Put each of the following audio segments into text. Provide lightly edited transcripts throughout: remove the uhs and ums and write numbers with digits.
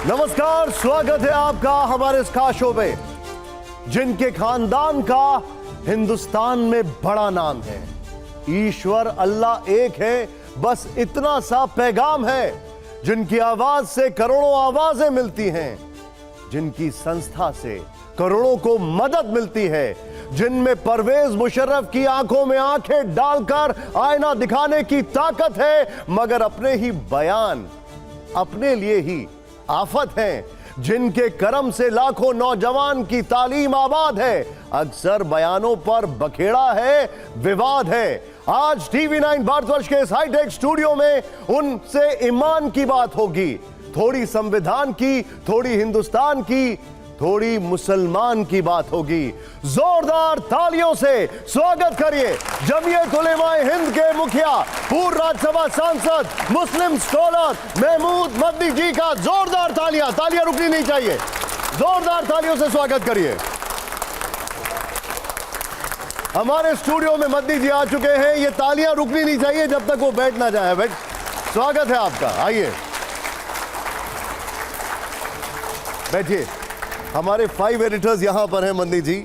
नमस्कार, स्वागत है आपका हमारे इस खास शो में, जिनके खानदान का हिंदुस्तान में बड़ा नाम है। ईश्वर अल्लाह एक है, बस इतना सा पैगाम है। जिनकी आवाज से करोड़ों आवाजें मिलती हैं, जिनकी संस्था से करोड़ों को मदद मिलती है, जिनमें परवेज मुशर्रफ की आंखों में आंखें डालकर आईना दिखाने की ताकत है, मगर अपने ही बयान अपने लिए ही आफत है, जिनके करम से लाखों नौजवान की तालीम आबाद है। अक्सर बयानों पर बखेड़ा है, विवाद है। आज टीवी 9 भारतवर्ष के इस हाईटेक स्टूडियो में उनसे ईमान की बात होगी, थोड़ी संविधान की, थोड़ी हिंदुस्तान की, थोड़ी मुसलमान की बात होगी। जोरदार तालियों से स्वागत करिए जमीयत उलेमाए हिंद के मुखिया, पूर्व राज्यसभा सांसद, मुस्लिम स्कॉलर महमूद मदनी जी का। जोरदार तालियां रुकनी नहीं चाहिए। जोरदार तालियों से स्वागत करिए। हमारे स्टूडियो में मदनी जी आ चुके हैं। ये तालियां रुकनी नहीं चाहिए जब तक वो बैठ ना जाए। स्वागत है आपका, आइए बैठिए। हमारे 5 एडिटर्स यहां पर हैं। मदनी जी,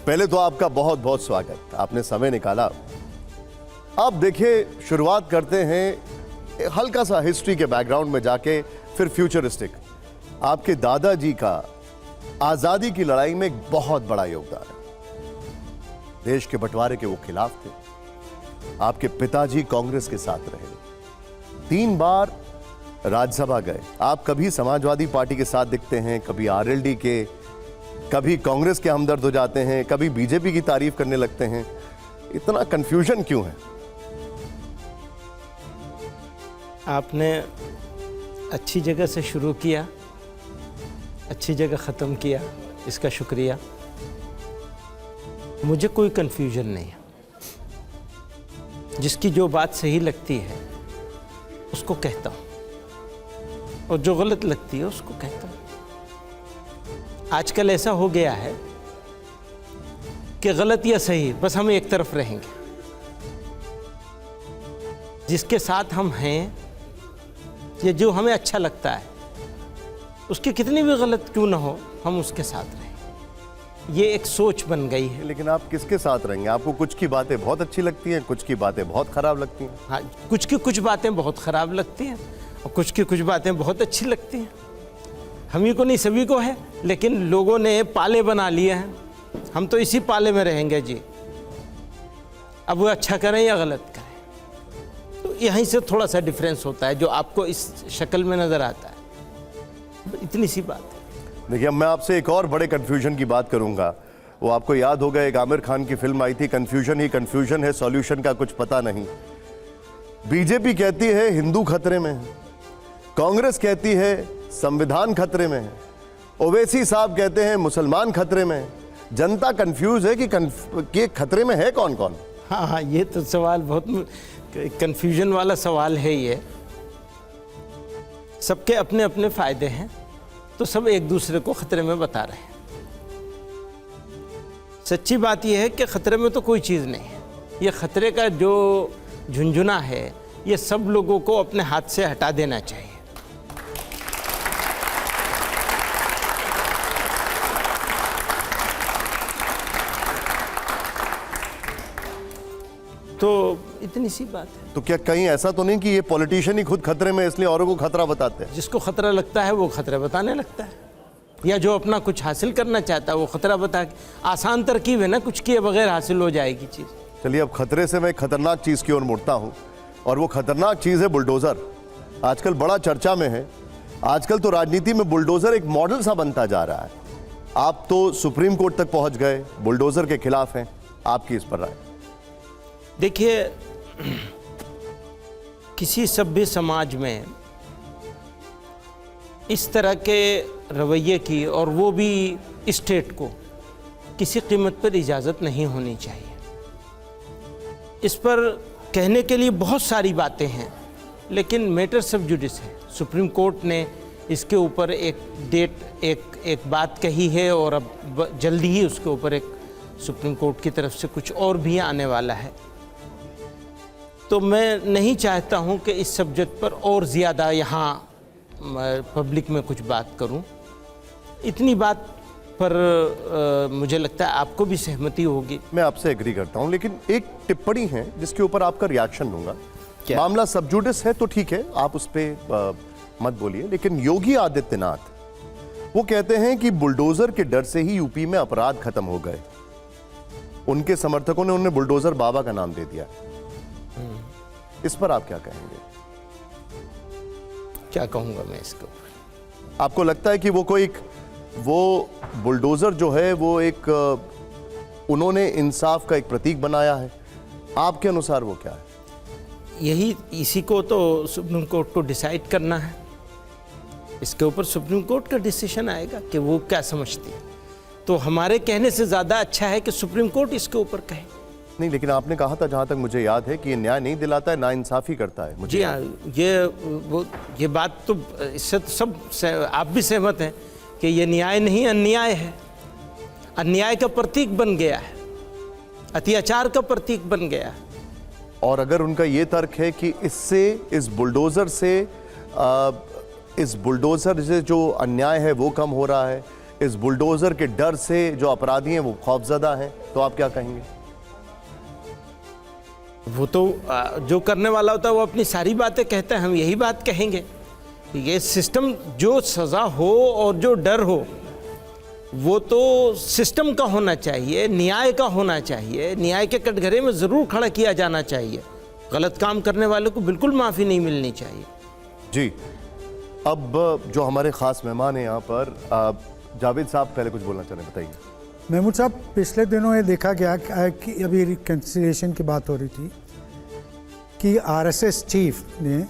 पहले तो आपका बहुत बहुत स्वागत, आपने समय निकाला। अब देखिए, शुरुआत करते हैं हल्का सा हिस्ट्री के बैकग्राउंड में जाके, फिर फ्यूचरिस्टिक। आपके दादाजी का आजादी की लड़ाई में एक बहुत बड़ा योगदान है। देश के बंटवारे के वो खिलाफ थे। आपके पिताजी कांग्रेस के साथ रहे, 3 बार राज्यसभा गए। आप कभी समाजवादी पार्टी के साथ दिखते हैं, कभी आरएलडी के, कभी कांग्रेस के हमदर्द हो जाते हैं, कभी बीजेपी की तारीफ करने लगते हैं। इतना कंफ्यूजन क्यों है? आपने अच्छी जगह से शुरू किया, अच्छी जगह ख़त्म किया, इसका शुक्रिया। मुझे कोई कंफ्यूजन नहीं है। जिसकी जो बात सही लगती है उसको कहता हूँ, और जो गलत लगती है उसको कहता हूँ। आजकल ऐसा हो गया है कि गलत या सही बस हम एक तरफ रहेंगे। जिसके साथ हम हैं या जो हमें अच्छा लगता है, उसकी कितनी भी गलत क्यों ना हो, हम उसके साथ रहें। ये एक सोच बन गई है। लेकिन आप किसके साथ रहेंगे? आपको कुछ की बातें बहुत अच्छी लगती हैं, कुछ की बातें बहुत खराब लगती हैं। हाँ, कुछ की कुछ बातें बहुत खराब लगती हैं और कुछ की कुछ बातें बहुत अच्छी लगती हैं। हम ही को नहीं, सभी को है, लेकिन लोगों ने पाले बना लिए हैं। हम तो इसी पाले में रहेंगे जी। अब वो अच्छा करें या गलत करें, तो यहीं से थोड़ा सा डिफरेंस होता है जो आपको इस शक्ल में नज़र आता है। इतनी सी बात है। देखिए, अब मैं आपसे एक और बड़े कन्फ्यूजन की बात करूंगा। वो आपको याद होगा, एक आमिर खान की फिल्म आई थी, कन्फ्यूजन ही कन्फ्यूजन है, सॉल्यूशन का कुछ पता नहीं। बीजेपी कहती है हिंदू खतरे में है, कांग्रेस कहती है संविधान खतरे में है, ओवैसी साहब कहते हैं मुसलमान खतरे में है। जनता कंफ्यूज है कि खतरे में है कौन कौन। हाँ, ये तो सवाल बहुत कंफ्यूजन वाला सवाल है। ये सबके अपने अपने फायदे हैं, तो सब एक दूसरे को खतरे में बता रहे हैं। सच्ची बात यह है कि खतरे में तो कोई चीज़ नहीं है। ये खतरे का जो झुंझुना है, ये सब लोगों को अपने हाथ से हटा देना चाहिए। तो इतनी सी बात है। तो क्या कहीं ऐसा तो नहीं कि ये पॉलिटिशियन ही खुद खतरे में, इसलिए औरों को खतरा बताते हैं? जिसको खतरा लगता है वो खतरा बताने लगता है, या जो अपना कुछ हासिल करना चाहता है वो खतरा बता के। आसान तरकीब है ना, कुछ किए बगैर हासिल हो जाएगी चीज़। चलिए, अब खतरे से मैं खतरनाक चीज़ की ओर मुड़ता हूँ, और वो खतरनाक चीज़ है बुलडोज़र। आजकल बड़ा चर्चा में है। आजकल तो राजनीति में बुलडोज़र एक मॉडल सा बनता जा रहा है। आप तो सुप्रीम कोर्ट तक पहुँच गए, बुलडोज़र के खिलाफ हैं। आपकी इस पर राय? देखिए, किसी सभ्य समाज में इस तरह के रवैये की, और वो भी स्टेट को, किसी कीमत पर इजाज़त नहीं होनी चाहिए। इस पर कहने के लिए बहुत सारी बातें हैं, लेकिन मैटर सब जुडिस है। सुप्रीम कोर्ट ने इसके ऊपर एक बात कही है, और अब जल्दी ही उसके ऊपर एक सुप्रीम कोर्ट की तरफ से कुछ और भी आने वाला है। तो मैं नहीं चाहता हूं कि इस सब्जेक्ट पर और ज़्यादा यहाँ पब्लिक में कुछ बात करूं। इतनी बात पर मुझे लगता है आपको भी सहमति होगी। मैं आपसे एग्री करता हूं, लेकिन एक टिप्पणी है जिसके ऊपर आपका रिएक्शन लूंगा। क्या? मामला सब जुडिस है तो ठीक है, आप उस पर मत बोलिए, लेकिन योगी आदित्यनाथ वो कहते हैं कि बुलडोजर के डर से ही यूपी में अपराध खत्म हो गए। उनके समर्थकों ने उन्हें बुलडोजर बाबा का नाम दे दिया। इस पर आप क्या कहेंगे? क्या कहूंगा मैं इसके ऊपर? आपको लगता है कि वो बुलडोजर जो है वो एक उन्होंने इंसाफ का एक प्रतीक बनाया है? आपके अनुसार वो क्या है? यही इसी को तो सुप्रीम कोर्ट को डिसाइड करना है। इसके ऊपर सुप्रीम कोर्ट का डिसीजन आएगा कि वो क्या समझती है। तो हमारे कहने से ज़्यादा अच्छा है कि सुप्रीम कोर्ट इसके ऊपर कहे। नहीं, लेकिन आपने कहा था, जहां तक मुझे याद है, कि ये न्याय नहीं दिलाता है, नाइंसाफी करता है। मुझे जी हाँ, ये बात तो इससे तो सब आप भी सहमत हैं कि ये न्याय नहीं अन्याय है। अन्याय का प्रतीक बन गया है, अत्याचार का प्रतीक बन गया है। और अगर उनका ये तर्क है कि इस बुलडोजर से जो अन्याय है वो कम हो रहा है, इस बुलडोजर के डर से जो अपराधी हैं वो खौफजदा हैं, तो आप क्या कहेंगे? वो तो जो करने वाला होता है वो अपनी सारी बातें कहता है, हम यही बात कहेंगे। ये सिस्टम, जो सज़ा हो और जो डर हो, वो तो सिस्टम का होना चाहिए, न्याय का होना चाहिए। न्याय के कटघरे में ज़रूर खड़ा किया जाना चाहिए। गलत काम करने वाले को बिल्कुल माफ़ी नहीं मिलनी चाहिए। जी, अब जो हमारे ख़ास मेहमान हैं यहाँ पर, जावेद साहब पहले कुछ बोलना चाह रहे हैं, बताइए। महमूद साहब, पिछले दिनों ये देखा गया कि अभी रिकन्सिलिएशन की बात हो रही थी कि आरएसएस चीफ ने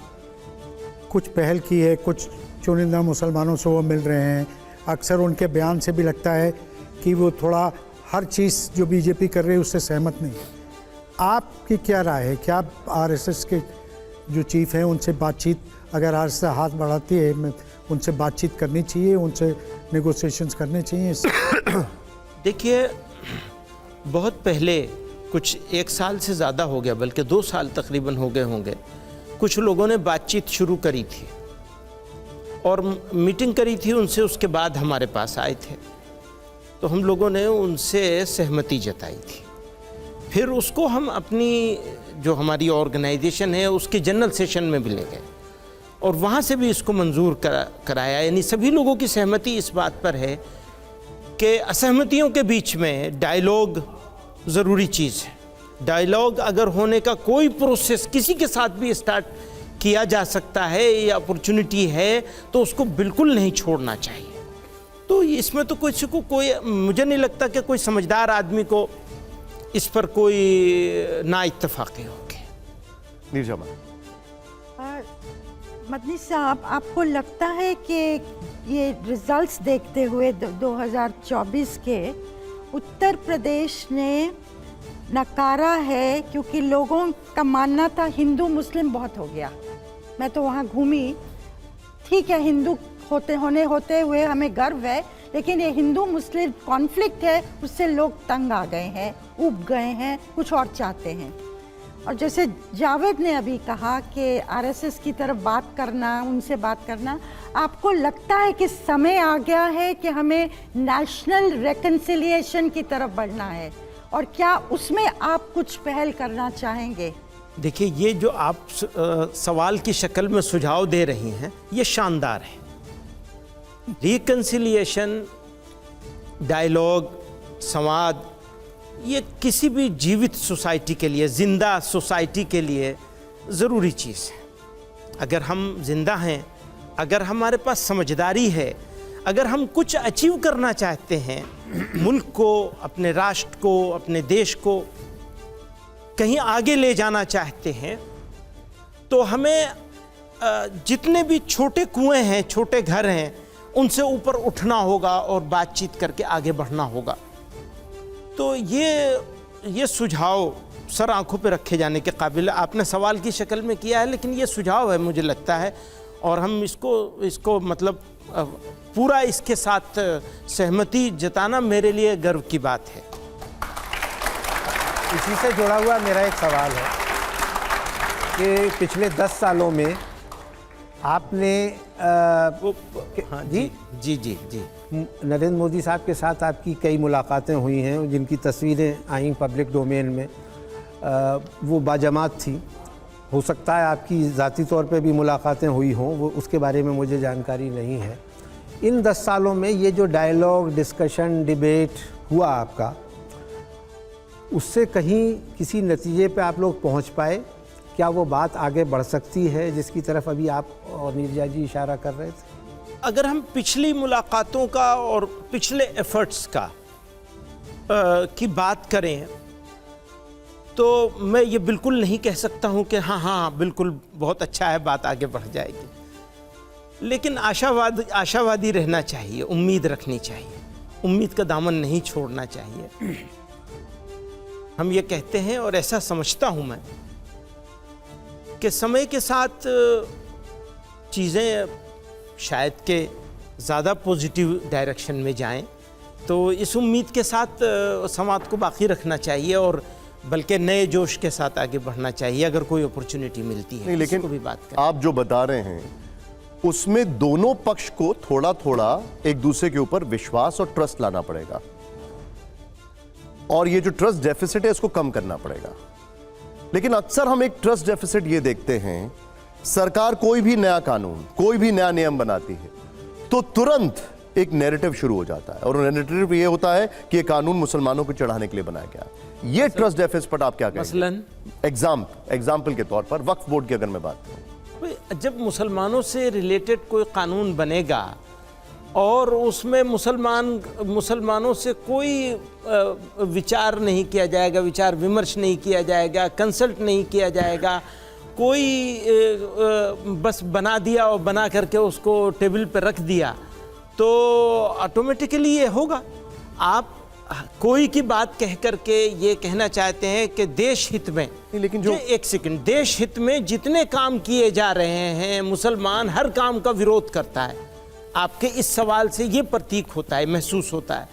कुछ पहल की है, कुछ चुनिंदा मुसलमानों से वो मिल रहे हैं। अक्सर उनके बयान से भी लगता है कि वो थोड़ा हर चीज़ जो बीजेपी कर रही है उससे सहमत नहीं। आपकी क्या राय है? क्या आरएसएस के जो चीफ हैं उनसे बातचीत, अगर आरएसएस हाथ बढ़ाती है, उनसे बातचीत करनी चाहिए, उनसे नेगोशिएशंस करने चाहिए? देखिए, बहुत पहले, कुछ 1 साल से ज़्यादा हो गया, बल्कि 2 साल तकरीबन हो गए होंगे, कुछ लोगों ने बातचीत शुरू करी थी और मीटिंग करी थी उनसे। उसके बाद हमारे पास आए थे तो हम लोगों ने उनसे सहमति जताई थी। फिर उसको हम अपनी जो हमारी ऑर्गेनाइजेशन है उसके जनरल सेशन में भी ले गए और वहाँ से भी इसको मंजूर कराया। यानी सभी लोगों की सहमति इस बात पर है कि असहमतियों के बीच में डायलॉग ज़रूरी चीज़ है। डायलॉग अगर होने का कोई प्रोसेस किसी के साथ भी स्टार्ट किया जा सकता है या अपॉर्चुनिटी है तो उसको बिल्कुल नहीं छोड़ना चाहिए। तो इसमें तो कोई मुझे नहीं लगता कि कोई समझदार आदमी को इस पर कोई ना इत्तेफाक़ी होगी। नीरजा, मदनी साहब, आपको लगता है कि ये रिजल्ट्स देखते हुए 2024 के उत्तर प्रदेश ने नकारा है, क्योंकि लोगों का मानना था हिंदू मुस्लिम बहुत हो गया। मैं तो वहाँ घूमी, ठीक है, हिंदू होते हुए हमें गर्व है, लेकिन ये हिंदू मुस्लिम कॉन्फ्लिक्ट है, उससे लोग तंग आ गए हैं, उब गए हैं, कुछ और चाहते हैं। और जैसे जावेद ने अभी कहा कि आरएसएस की तरफ बात करना, उनसे बात करना, आपको लगता है कि समय आ गया है कि हमें नेशनल रेकन्सिलिएशन की तरफ बढ़ना है, और क्या उसमें आप कुछ पहल करना चाहेंगे? देखिए, ये जो आप सवाल की शक्ल में सुझाव दे रही हैं ये शानदार है। रिकन्सिलिएशन, डायलॉग, संवाद, ये किसी भी जीवित सोसाइटी के लिए, जिंदा सोसाइटी के लिए ज़रूरी चीज़ है। अगर हम जिंदा हैं, अगर हमारे पास समझदारी है, अगर हम कुछ अचीव करना चाहते हैं, मुल्क को, अपने राष्ट्र को, अपने देश को कहीं आगे ले जाना चाहते हैं, तो हमें जितने भी छोटे कुएं हैं, छोटे घर हैं, उनसे ऊपर उठना होगा और बातचीत करके आगे बढ़ना होगा। तो ये सुझाव सर आंखों पे रखे जाने के काबिल है। आपने सवाल की शक्ल में किया है, लेकिन ये सुझाव है मुझे लगता है, और हम इसको मतलब पूरा इसके साथ सहमति जताना मेरे लिए गर्व की बात है। इसी से जुड़ा हुआ मेरा एक सवाल है कि पिछले 10 सालों में आपने हाँ जी जी जी जी नरेंद्र मोदी साहब के साथ आपकी कई मुलाकातें हुई हैं जिनकी तस्वीरें आई पब्लिक डोमेन में, वो बाजमात थी। हो सकता है आपकी ज़ाती तौर पे भी मुलाकातें हुई हों, वो उसके बारे में मुझे जानकारी नहीं है। इन 10 सालों में ये जो डायलॉग, डिस्कशन, डिबेट हुआ आपका, उससे कहीं किसी नतीजे पे आप लोग पहुंच पाए? क्या वो बात आगे बढ़ सकती है जिसकी तरफ अभी आप और नीरजा जी इशारा कर रहे थे? अगर हम पिछली मुलाकातों का और पिछले एफर्ट्स का की बात करें तो मैं ये बिल्कुल नहीं कह सकता हूँ कि हाँ बिल्कुल बहुत अच्छा है, बात आगे बढ़ जाएगी। लेकिन आशावादी रहना चाहिए, उम्मीद रखनी चाहिए, उम्मीद का दामन नहीं छोड़ना चाहिए। हम ये कहते हैं और ऐसा समझता हूँ मैं कि समय के साथ चीज़ें शायद के ज़्यादा पॉजिटिव डायरेक्शन में जाएं, तो इस उम्मीद के साथ समाज को बाकी रखना चाहिए और बल्कि नए जोश के साथ आगे बढ़ना चाहिए अगर कोई अपॉर्चुनिटी मिलती है। नहीं, लेकिन को भी बात करें। आप जो बता रहे हैं उसमें दोनों पक्ष को थोड़ा थोड़ा एक दूसरे के ऊपर विश्वास और ट्रस्ट लाना पड़ेगा, और ये जो ट्रस्ट डेफिसिट है इसको कम करना पड़ेगा। लेकिन अक्सर हम एक ट्रस्ट डेफिसिट ये देखते हैं, सरकार कोई भी नया कानून, कोई भी नया नियम बनाती है तो तुरंत एक नैरेटिव शुरू हो जाता है, और नैरेटिव ये होता है कि ये कानून मुसलमानों को चढ़ाने के लिए बनाया गया। ये ट्रस्ट डेफिसिट पर आप क्या कहेंगे? मसलन एग्जाम्पल के तौर पर वक्फ बोर्ड की अगर मैं बात करूं, जब मुसलमानों से रिलेटेड कोई कानून बनेगा और उसमें मुसलमानों से कोई विचार नहीं किया जाएगा, विचार विमर्श नहीं किया जाएगा, कंसल्ट नहीं किया जाएगा, कोई बस बना दिया और बना करके उसको टेबल पर रख दिया, तो ऑटोमेटिकली ये होगा। आप कोई की बात कह करके ये कहना चाहते हैं कि देश हित में, लेकिन जो एक सेकंड, देश हित में जितने काम किए जा रहे हैं मुसलमान हर काम का विरोध करता है। आपके इस सवाल से ये प्रतीक होता है, महसूस होता है।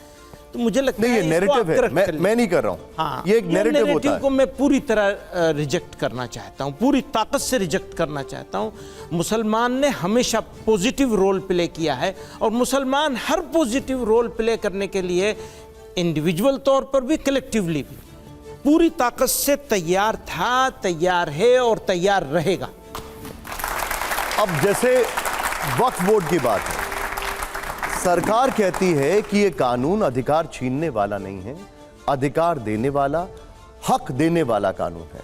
तो मुझे लगता नहीं, है ये नैरेटिव है, मैं नहीं कर रहा हूं। हाँ, ये एक नैरेटिव होता है को मैं पूरी तरह रिजेक्ट करना चाहता हूं, पूरी ताकत से रिजेक्ट करना चाहता हूं। मुसलमान ने हमेशा पॉजिटिव रोल प्ले किया है और मुसलमान हर पॉजिटिव रोल प्ले करने के लिए इंडिविजुअल तौर पर भी, कलेक्टिवली भी पूरी ताकत से तैयार था, तैयार है और तैयार रहेगा। अब जैसे वक्फ बोर्ड की बात है, सरकार कहती है कि ये कानून अधिकार छीनने वाला नहीं है, अधिकार देने वाला, हक देने वाला कानून है।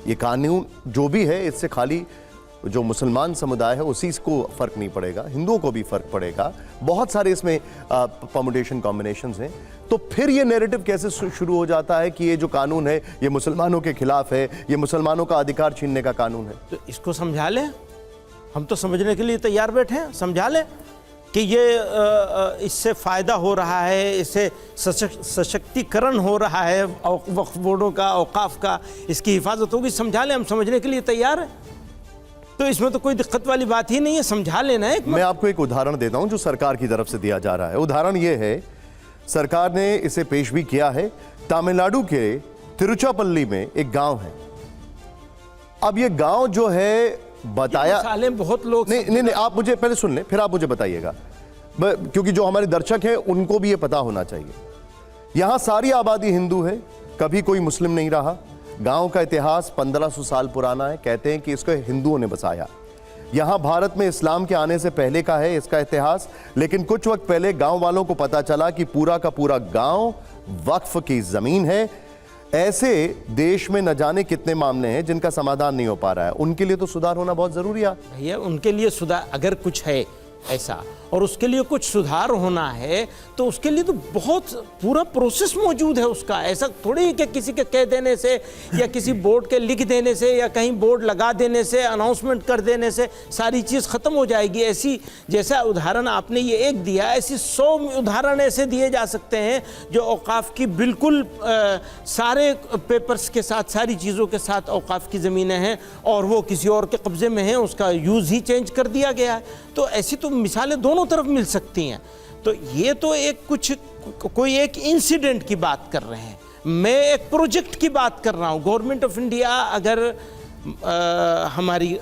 ये कानून जो भी है इससे खाली जो मुसलमान समुदाय है उसी को फर्क नहीं पड़ेगा, हिंदुओं को भी फर्क पड़ेगा। बहुत सारे इसमें परमुटेशन कॉम्बिनेशंस हैं। तो फिर ये नैरेटिव कैसे शुरू हो जाता है कि ये जो कानून है ये मुसलमानों के खिलाफ है, ये मुसलमानों का अधिकार छीनने का कानून है? तो इसको समझा लें, हम तो समझने के लिए तैयार बैठे हैं। समझा लें कि ये इससे फ़ायदा हो रहा है, इससे सशक्तिकरण हो रहा है वक्फ बोर्डों का, औकाफ का, इसकी हिफाजत होगी। समझा लें, हम समझने के लिए तैयार हैं। तो इसमें तो कोई दिक्कत वाली बात ही नहीं है, समझा लेना है। मैं आपको एक उदाहरण देता हूं जो सरकार की तरफ से दिया जा रहा है। उदाहरण ये है, सरकार ने इसे पेश भी किया है, तमिलनाडु के तिरुचिरापल्ली में एक गांव है। अब ये गांव जो है बताया, बहुत लोग नहीं, आप मुझे पहले सुन लें फिर आप मुझे बताइएगा, क्योंकि जो हमारे दर्शक हैं उनको भी ये पता होना चाहिए। यहां सारी आबादी हिंदू है, कभी कोई मुस्लिम नहीं रहा। गांव का इतिहास 1500 साल पुराना है। कहते हैं कि इसको हिंदुओं ने बसाया। यहां भारत में इस्लाम के आने से पहले का है इसका इतिहास, लेकिन कुछ वक्त पहले गांव वालों को पता चला कि पूरा का पूरा गांव वक्फ की जमीन है। ऐसे देश में न जाने कितने मामले हैं जिनका समाधान नहीं हो पा रहा है। उनके लिए तो सुधार होना बहुत जरूरी है भैया। उनके लिए सुधार अगर कुछ है ऐसा और उसके लिए कुछ सुधार होना है तो उसके लिए तो बहुत पूरा प्रोसेस मौजूद है उसका। ऐसा थोड़ी है कि किसी के कह देने से या किसी बोर्ड के लिख देने से या कहीं बोर्ड लगा देने से, अनाउंसमेंट कर देने से सारी चीज़ ख़त्म हो जाएगी। ऐसी जैसा उदाहरण आपने ये एक दिया, ऐसी 100 उदाहरण ऐसे दिए जा सकते हैं जो औकाफ की बिल्कुल सारे पेपर्स के साथ, सारी चीज़ों के साथ औकाफ की ज़मीनें हैं और वो किसी और के कब्ज़े में हैं, उसका यूज़ ही चेंज कर दिया गया है। तो ऐसी तो मिसालें दोनों तरफ मिल सकती हैं। तो ये तो एक कोई एक इंसिडेंट की बात कर रहे हैं, मैं एक प्रोजेक्ट की बात कर रहा हूँ। गवर्नमेंट ऑफ इंडिया अगर हमारी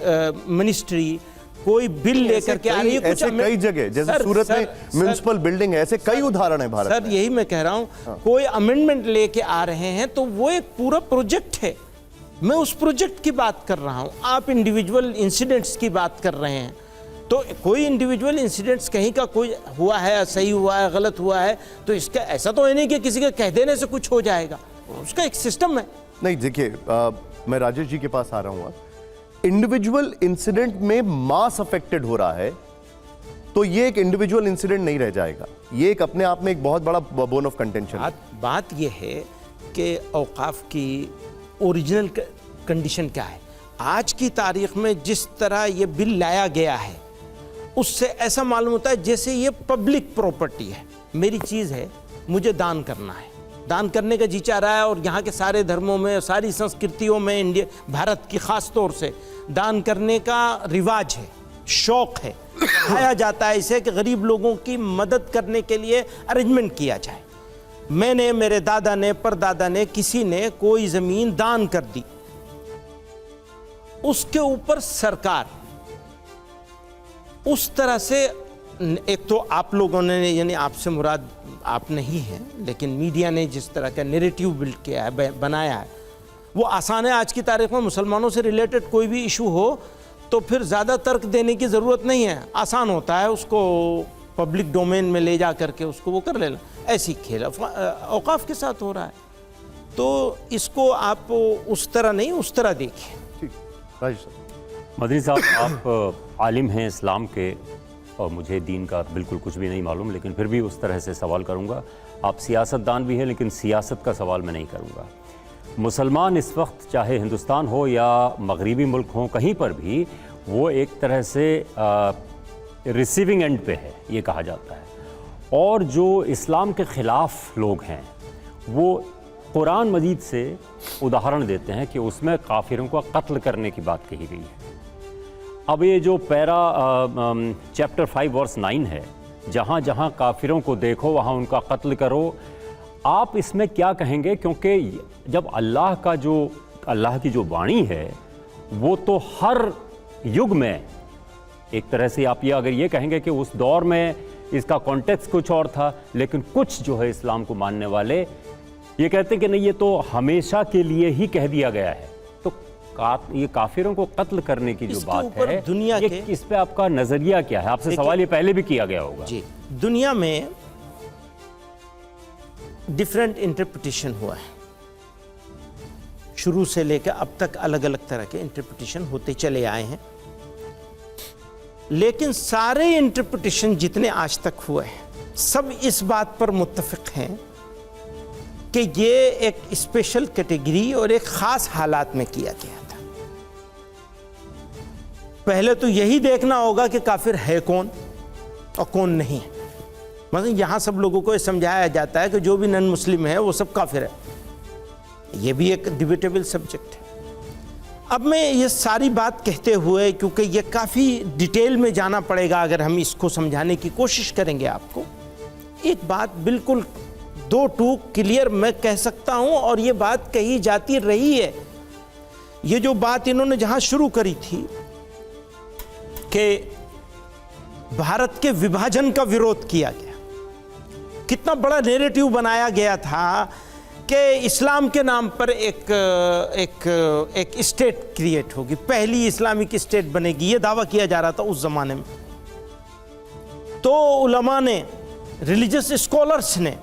मिनिस्ट्री कोई बिल लेकर के आ रही है कुछ ऐसे कई जगह, जैसे सूरत में म्युनिसिपल बिल्डिंग है, ऐसे कई उदाहरण है भारत सर, यही मैं कह रहा हूं, कोई अमेंडमेंट लेके आ रहे हैं तो वो एक पूरा प्रोजेक्ट है। मैं उस प्रोजेक्ट की बात कर रहा हूं, आप इंडिविजुअल इंसिडेंट्स की बात कर रहे हैं। तो कोई इंडिविजुअल इंसिडेंट्स कहीं का कोई हुआ है, सही हुआ है, गलत हुआ है, तो इसका ऐसा तो है नहीं कि किसी के कह देने से कुछ हो जाएगा, उसका एक सिस्टम है। नहीं देखिए, मैं राजेश जी के पास आ रहा हूं। इंडिविजुअल इंसिडेंट में मास अफेक्टेड हो रहा है तो ये एक इंडिविजुअल इंसिडेंट नहीं रह जाएगा, ये एक अपने आप में एक बहुत बड़ा बोन ऑफ कंटेंशन। बात ये है कि औकाफ की ओरिजिनल कंडीशन क्या है। आज की तारीख में जिस तरह ये बिल लाया गया है उससे ऐसा मालूम होता है जैसे ये पब्लिक प्रॉपर्टी है, मेरी चीज़ है, मुझे दान करना है, दान करने का जी चाह रहा है। और यहाँ के सारे धर्मों में, सारी संस्कृतियों में, इंडिया भारत की ख़ास तौर से दान करने का रिवाज है, शौक़ है, खाया जाता है इसे कि गरीब लोगों की मदद करने के लिए अरेंजमेंट किया जाए। मैंने, मेरे दादा ने, परदादा ने, किसी ने कोई ज़मीन दान कर दी, उसके ऊपर सरकार उस तरह से, एक तो आप लोगों ने, यानी आपसे मुराद आप नहीं हैं, लेकिन मीडिया ने जिस तरह का नैरेटिव बिल्ड किया है, बनाया है, वो आसान है। आज की तारीख में मुसलमानों से रिलेटेड कोई भी इशू हो तो फिर ज़्यादा तर्क देने की ज़रूरत नहीं है, आसान होता है उसको पब्लिक डोमेन में ले जा करके उसको वो कर लेना। ऐसी खेल औकाफ के साथ हो रहा है, तो इसको आप उस तरह नहीं, उस तरह देखिए। ठीक, राजेश साहब। मदनी साहब, आप आलिम हैं इस्लाम के और मुझे दीन का बिल्कुल कुछ भी नहीं मालूम, लेकिन फिर भी उस तरह से सवाल करूंगा। आप सियासतदान भी हैं, लेकिन सियासत का सवाल मैं नहीं करूंगा। मुसलमान इस वक्त, चाहे हिंदुस्तान हो या मगरिबी मुल्क हो, कहीं पर भी वो एक तरह से रिसीविंग एंड पे है, ये कहा जाता है। और जो इस्लाम के ख़िलाफ़ लोग हैं वो कुरान मजीद से उदाहरण देते हैं कि उसमें काफिरों का कत्ल करने की बात कही गई है। अब ये जो पैरा चैप्टर 5 वर्स 9 है, जहाँ जहाँ काफिरों को देखो वहाँ उनका कत्ल करो, आप इसमें क्या कहेंगे? क्योंकि जब अल्लाह की जो वाणी है वो तो हर युग में, एक तरह से आप अगर ये कहेंगे कि उस दौर में इसका कॉन्टेक्स्ट कुछ और था, लेकिन कुछ जो है इस्लाम को मानने वाले ये कहते हैं कि नहीं, ये तो हमेशा के लिए ही कह दिया गया है। तो ये काफिरों को कत्ल करने की जो बात है, दुनिया के, इस पे आपका नजरिया क्या है? आपसे सवाल ये पहले भी किया गया होगा जी। दुनिया में डिफरेंट इंटरप्रिटेशन हुआ है, शुरू से लेकर अब तक अलग अलग तरह के इंटरप्रिटेशन होते चले आए हैं, लेकिन सारे इंटरप्रिटेशन जितने आज तक हुए हैं सब इस बात पर मुत्तफिक हैं कि ये एक स्पेशल कैटेगरी और एक ख़ास हालात में किया गया था। पहले तो यही देखना होगा कि काफिर है कौन और कौन नहीं है। मतलब यहाँ सब लोगों को समझाया जाता है कि जो भी नॉन मुस्लिम है वो सब काफिर है, ये भी एक डिबेटेबल सब्जेक्ट है। अब मैं ये सारी बात कहते हुए, क्योंकि ये काफ़ी डिटेल में जाना पड़ेगा अगर हम इसको समझाने की कोशिश करेंगे आपको, एक बात बिल्कुल 2 टूक क्लियर मैं कह सकता हूँ, और ये बात कही जाती रही है। ये जो बात इन्होंने जहाँ शुरू करी थी कि भारत के विभाजन का विरोध किया गया, कितना बड़ा नैरेटिव बनाया गया था कि इस्लाम के नाम पर एक स्टेट क्रिएट होगी, पहली इस्लामिक स्टेट बनेगी, ये दावा किया जा रहा था उस ज़माने में। तो उलमा ने, रिलीजियस स्कॉलर्स ने,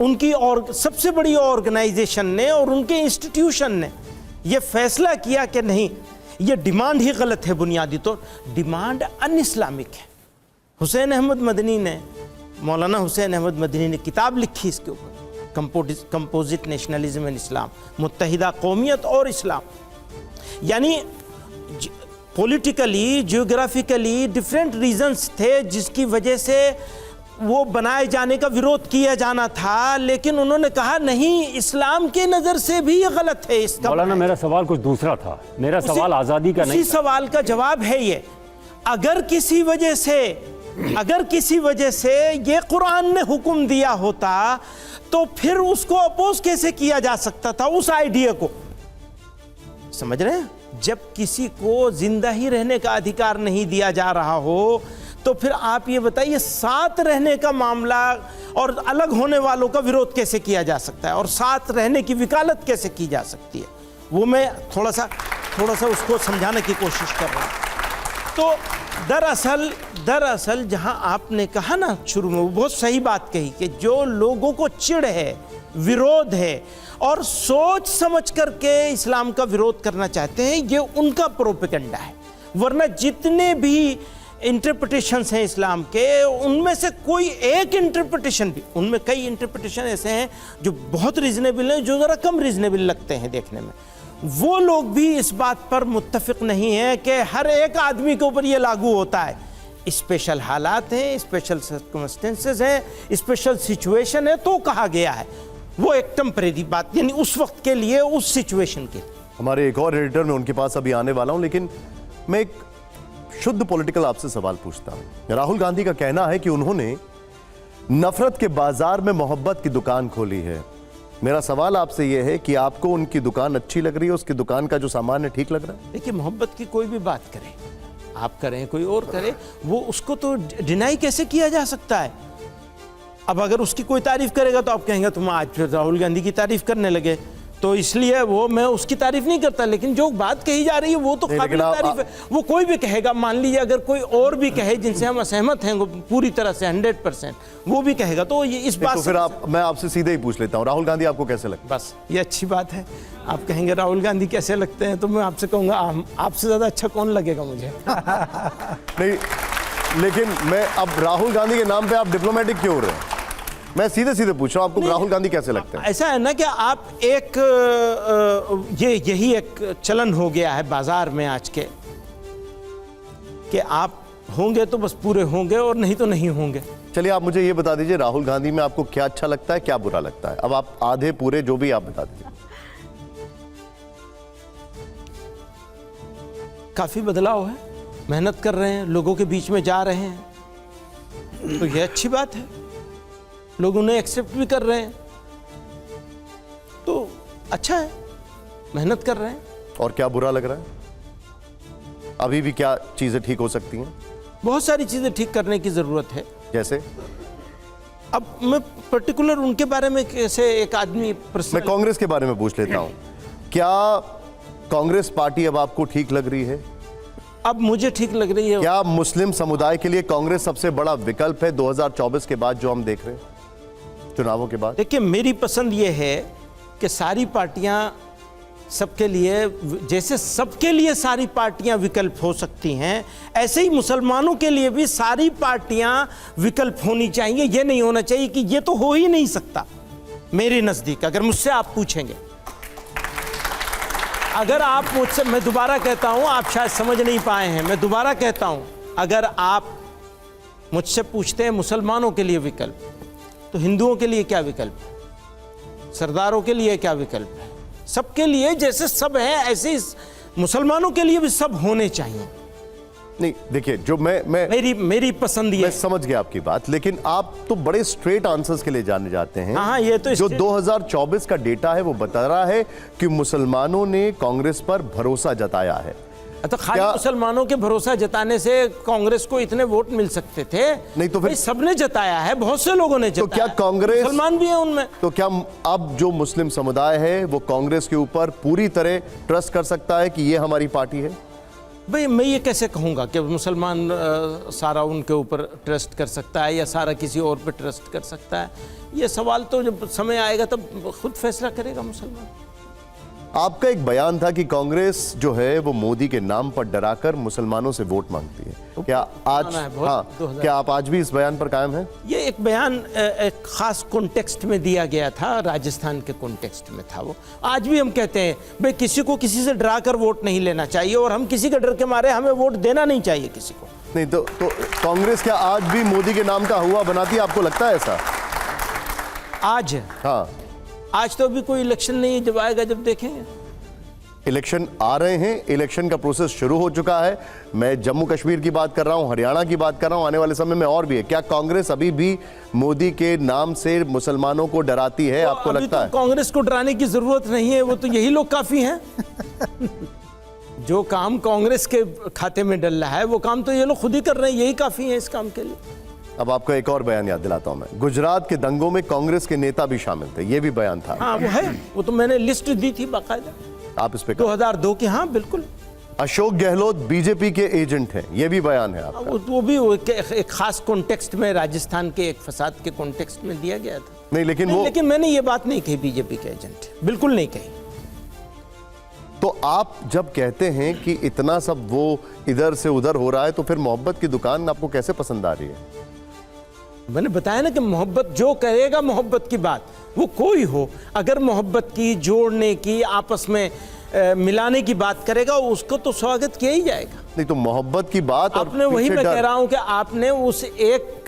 उनकी और सबसे बड़ी ऑर्गेनाइजेशन ने और उनके इंस्टीट्यूशन ने ये फैसला किया कि नहीं, ये डिमांड ही गलत है बुनियादी तौर, डिमांड अन इस्लामिक है। हुसैन अहमद मदनी ने, मौलाना हुसैन अहमद मदनी ने किताब लिखी इसके ऊपर, कंपोजिट नेशनलिज्म एंड इस्लाम, मुत्तहिदा कौमियत और इस्लाम। यानी पॉलिटिकली, जियोग्राफिकली डिफरेंट रीजंस थे जिसकी वजह से वो बनाए जाने का विरोध किया जाना था, लेकिन उन्होंने कहा नहीं, इस्लाम के नज़र से भी ये गलत है। इसका मौलाना मेरा सवाल कुछ दूसरा था, मेरा सवाल आज़ादी का नहीं। इसी सवाल का जवाब है ये, अगर किसी वजह से ये कुरान ने हुक्म दिया होता तो फिर उसको अपोज कैसे किया जा सकता था, उस आइडिया को? समझ रहे हैं? जब किसी को जिंदा ही रहने का अधिकार नहीं दिया जा रहा हो, तो फिर आप ये बताइए साथ रहने का मामला और अलग होने वालों का विरोध कैसे किया जा सकता है और साथ रहने की वकालत कैसे की जा सकती है? वो मैं थोड़ा सा उसको समझाने की कोशिश कर रहा हूँ। तो दरअसल जहां आपने कहा ना शुरू में, वो बहुत सही बात कही कि जो लोगों को चिढ़ है, विरोध है और सोच समझ करके इस्लाम का विरोध करना चाहते हैं, ये उनका प्रोपेगेंडा है। वरना जितने भी इंटरप्रिटेशंस हैं इस्लाम के, उनमें से कोई एक इंटरप्रिटेशन भी, उनमें कई इंटरप्रिटेशन ऐसे हैं जो बहुत रीजनेबल हैं, जो ज़रा कम रीजनेबल लगते हैं देखने में, वो लोग भी इस बात पर मुत्तफिक नहीं है कि हर एक आदमी के ऊपर ये लागू होता है। स्पेशल हालात हैं, स्पेशल सर्कमस्टेंसेस हैं, स्पेशल सिचुएशन है, तो कहा गया है। वो एक टेम्परेरी बात, यानी उस वक्त के लिए, उस सिचुएशन के। हमारे एक और एडिटर, मैं उनके पास अभी आने वाला हूं, लेकिन मैं एक शुद्ध पॉलिटिकल आपसे सवाल पूछता हूं। राहुल गांधी का कहना है कि उन्होंने नफरत के बाजार में मोहब्बत की दुकान खोली है। मेरा सवाल आपसे यह है कि आपको उनकी दुकान अच्छी लग रही है, उसकी दुकान का जो सामान है ठीक लग रहा है? देखिए, मोहब्बत की कोई भी बात करें, आप करें, कोई और करे, वो उसको तो डिनाई कैसे किया जा सकता है? अब अगर उसकी कोई तारीफ करेगा तो आप कहेंगे तुम आज फिर राहुल गांधी की तारीफ करने लगे, तो इसलिए वो मैं उसकी तारीफ नहीं करता। लेकिन जो बात कही जा रही है वो तो काबिल तारीफ है। वो कोई भी कहेगा, मान लीजिए अगर कोई और भी कहे जिनसे हम असहमत हैं, वो पूरी तरह से 100%, वो भी कहेगा, तो ये इस बात तो फिर मैं आपसे सीधे ही पूछ लेता हूं, राहुल गांधी आपको कैसे लगते हैं? बस ये अच्छी बात है। आप कहेंगे राहुल गांधी कैसे लगते हैं, तो मैं आपसे कहूंगा आपसे ज्यादा अच्छा कौन लगेगा मुझे? नहीं, लेकिन मैं अब राहुल गांधी के नाम पे आप डिप्लोमेटिक क्यों हो रहे हैं? मैं सीधे सीधे पूछ रहा हूं, आपको राहुल गांधी कैसे लगते हैं? ऐसा है ना कि आप यही एक चलन हो गया है बाजार में आज के, कि आप होंगे तो बस पूरे होंगे और नहीं तो नहीं होंगे। चलिए, आप मुझे ये बता दीजिए, राहुल गांधी में आपको क्या अच्छा लगता है, क्या बुरा लगता है? अब आप आधे पूरे जो भी आप बता दीजिए। काफी बदलाव है, मेहनत कर रहे हैं, लोगों के बीच में जा रहे हैं, तो ये अच्छी बात है। लोग उन्हें एक्सेप्ट भी कर रहे हैं, तो अच्छा है, मेहनत कर रहे हैं। और क्या बुरा लग रहा है? अभी भी क्या चीजें ठीक हो सकती हैं? बहुत सारी चीजें ठीक करने की जरूरत है। जैसे? अब मैं पर्टिकुलर उनके बारे में कैसे एक आदमी मैं कांग्रेस के बारे में पूछ लेता हूं। क्या कांग्रेस पार्टी अब आपको ठीक लग रही है? अब मुझे ठीक लग रही है। क्या मुस्लिम समुदाय के लिए कांग्रेस सबसे बड़ा विकल्प है 2024 के बाद, जो हम देख रहे हैं चुनावों के बाद? देखिए, मेरी पसंद ये है कि सारी पार्टियां सबके लिए, जैसे सबके लिए सारी पार्टियां विकल्प हो सकती हैं, ऐसे ही मुसलमानों के लिए भी सारी पार्टियां विकल्प होनी चाहिए। ये नहीं होना चाहिए कि ये तो हो ही नहीं सकता। मेरे नज़दीक अगर मुझसे आप पूछेंगे, अगर आप मुझसे, मैं दोबारा कहता हूं, आप शायद समझ नहीं पाए हैं, मैं दोबारा कहता हूं, अगर आप मुझसे पूछते हैं मुसलमानों के लिए विकल्प, तो हिंदुओं के लिए क्या विकल्प है? सरदारों के लिए क्या विकल्प है? सबके लिए जैसे सब है, ऐसे मुसलमानों के लिए भी सब होने चाहिए। नहीं, देखिए, जो मेरी पसंद ये, मैं समझ गया आपकी बात, लेकिन आप तो बड़े स्ट्रेट आंसर्स के लिए जाने जाते हैं। हाँ, ये तो जो 2024 का डेटा है वो बता रहा है कि मुसलमानों ने कांग्रेस पर भरोसा जताया है। तो खाली मुसलमानों के भरोसा जताने से कांग्रेस को इतने वोट मिल सकते थे? नहीं, तो फिर सबने जताया है, बहुत से लोगों ने जताया। तो क्या कांग्रेस, मुसलमान भी हैं उनमें, तो क्या अब जो मुस्लिम समुदाय है वो कांग्रेस के ऊपर पूरी तरह ट्रस्ट कर सकता है कि ये हमारी पार्टी है? भाई, मैं ये कैसे कहूँगा कि मुसलमान सारा उनके ऊपर ट्रस्ट कर सकता है या सारा किसी और पे ट्रस्ट कर सकता है? ये सवाल तो जब समय आएगा तब खुद फैसला करेगा मुसलमान। आपका एक बयान था कि कांग्रेस जो है वो मोदी के नाम पर डराकर मुसलमानों से वोट मांगती है। क्या आज, हाँ, क्या आप आज भी इस बयान पर कायम हैं? ये एक बयान एक खास कॉन्टेक्स्ट में दिया गया था, राजस्थान के कॉन्टेक्स्ट में था वो। आज भी हम कहते हैं भाई, किसी को किसी से डराकर वोट नहीं लेना चाहिए, और हम किसी के डर के मारे हमें वोट देना नहीं चाहिए किसी को। नहीं, तो कांग्रेस क्या आज भी मोदी के नाम का हुआ बनाती है? आपको लगता है ऐसा? आज? हाँ, आज तो अभी कोई इलेक्शन नहीं है, जब आएगा जब देखेंगे। इलेक्शन आ रहे हैं, इलेक्शन का प्रोसेस शुरू हो चुका है। मैं जम्मू कश्मीर की बात कर रहा हूं, हरियाणा की बात कर रहा हूं, आने वाले समय में और भी है। क्या कांग्रेस अभी भी मोदी के नाम से मुसलमानों को डराती है? आपको लगता है? कांग्रेस को डराने की जरूरत नहीं है, वो तो यही लोग काफी हैं। जो काम कांग्रेस के खाते में डल रहा है वो काम तो ये लोग खुद ही कर रहे हैं, यही काफ़ी है इस काम के लिए। अब आपको एक और बयान याद दिलाता हूं मैं। गुजरात के दंगों में कांग्रेस के नेता भी शामिल थे, ये भी बयान था। हाँ वो है, वो तो मैंने लिस्ट दी थी बाकायदा, आप इस पे 2002 की। हाँ बिल्कुल। अशोक गहलोत बीजेपी के एजेंट हैं, ये भी बयान है आपका। वो भी एक खास कॉन्टेक्स्ट में, राजस्थान के एक फसाद के कॉन्टेक्स्ट में दिया गया था। नहीं लेकिन मैंने ये बात नहीं कही बीजेपी के एजेंट, बिल्कुल नहीं कही। तो आप जब कहते हैं कि इतना सब वो इधर से उधर हो रहा है, तो फिर मोहब्बत की दुकान आपको कैसे पसंद आ रही है? मैंने बताया ना कि मोहब्बत जो करेगा मोहब्बत की बात, वो कोई हो, अगर मोहब्बत की, जोड़ने की, आपस में मिलाने की बात करेगा, उसको तो स्वागत किया ही जाएगा। नहीं तो मोहब्बत की बात और आपने वही पीछे मैं डर। कह रहा हूं कि आपने उस एक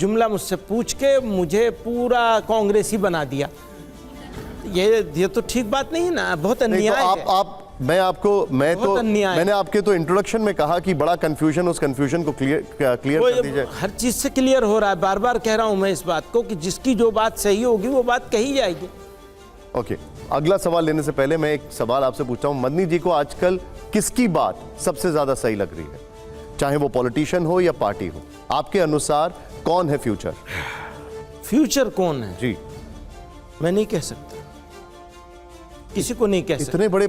जुमला मुझसे पूछ के मुझे पूरा कांग्रेसी बना दिया। ये तो ठीक बात नहीं है ना, बहुत नहीं अन्याय तो है। मैंने आपके तो इंट्रोडक्शन में कहा कि बड़ा कंफ्यूजन, उस कंफ्यूजन को क्लियर कर दीजिए। हर चीज से क्लियर हो रहा है, बार बार कह रहा हूं मैं इस बात को कि जिसकी जो बात सही होगी वो बात कही जाएगी। ओके, अगला सवाल लेने से पहले मैं एक सवाल आपसे पूछता हूं। मदनी जी को आजकल किसकी बात सबसे ज्यादा सही लग रही है, चाहे वो पॉलिटिशियन हो या पार्टी हो? आपके अनुसार कौन है फ्यूचर? फ्यूचर कौन है जी, मैं नहीं कह सकता, किसी को नहीं कह सकता। इतने बड़े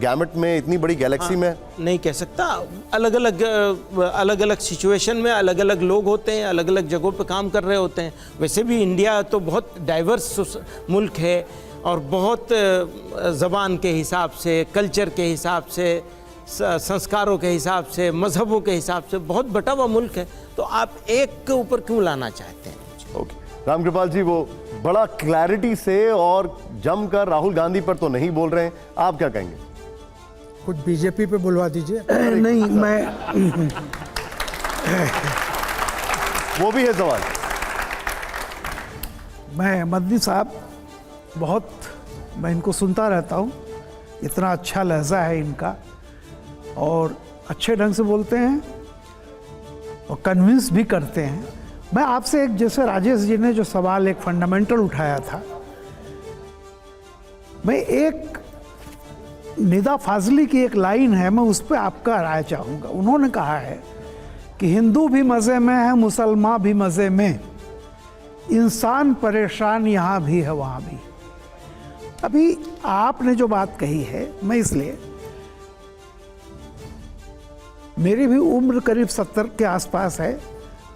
गैमेट में, इतनी बड़ी गैलेक्सी में नहीं कह सकता। अलग अलग सिचुएशन में अलग अलग लोग होते हैं, अलग अलग जगहों पे काम कर रहे होते हैं। वैसे भी इंडिया तो बहुत डाइवर्स मुल्क है और बहुत ज़बान के हिसाब से, कल्चर के हिसाब से, संस्कारों के हिसाब से, मजहबों के हिसाब से बहुत बटा हुआ मुल्क है। तो आप एक के ऊपर क्यों लाना चाहते हैं? ओके, रामकृपाल जी वो बड़ा क्लैरिटी से और जमकर राहुल गांधी पर तो नहीं बोल रहे हैं, आप क्या कहेंगे? कुछ बीजेपी पे बुलवा दीजिए। नहीं, मैं वो भी है सवाल। मदनी साहब मैं इनको सुनता रहता हूँ, इतना अच्छा लहजा है इनका और अच्छे ढंग से बोलते हैं और कन्विंस भी करते हैं। मैं आपसे एक, जैसे राजेश जी ने जो सवाल एक फंडामेंटल उठाया था, मैं एक निदा फाजली की एक लाइन है, मैं उस पर आपका राय चाहूँगा। उन्होंने कहा है कि हिंदू भी मज़े में है, मुसलमान भी मज़े में, इंसान परेशान यहाँ भी है वहाँ भी। अभी आपने जो बात कही है, मैं इसलिए, मेरी भी उम्र करीब 70 के आसपास है।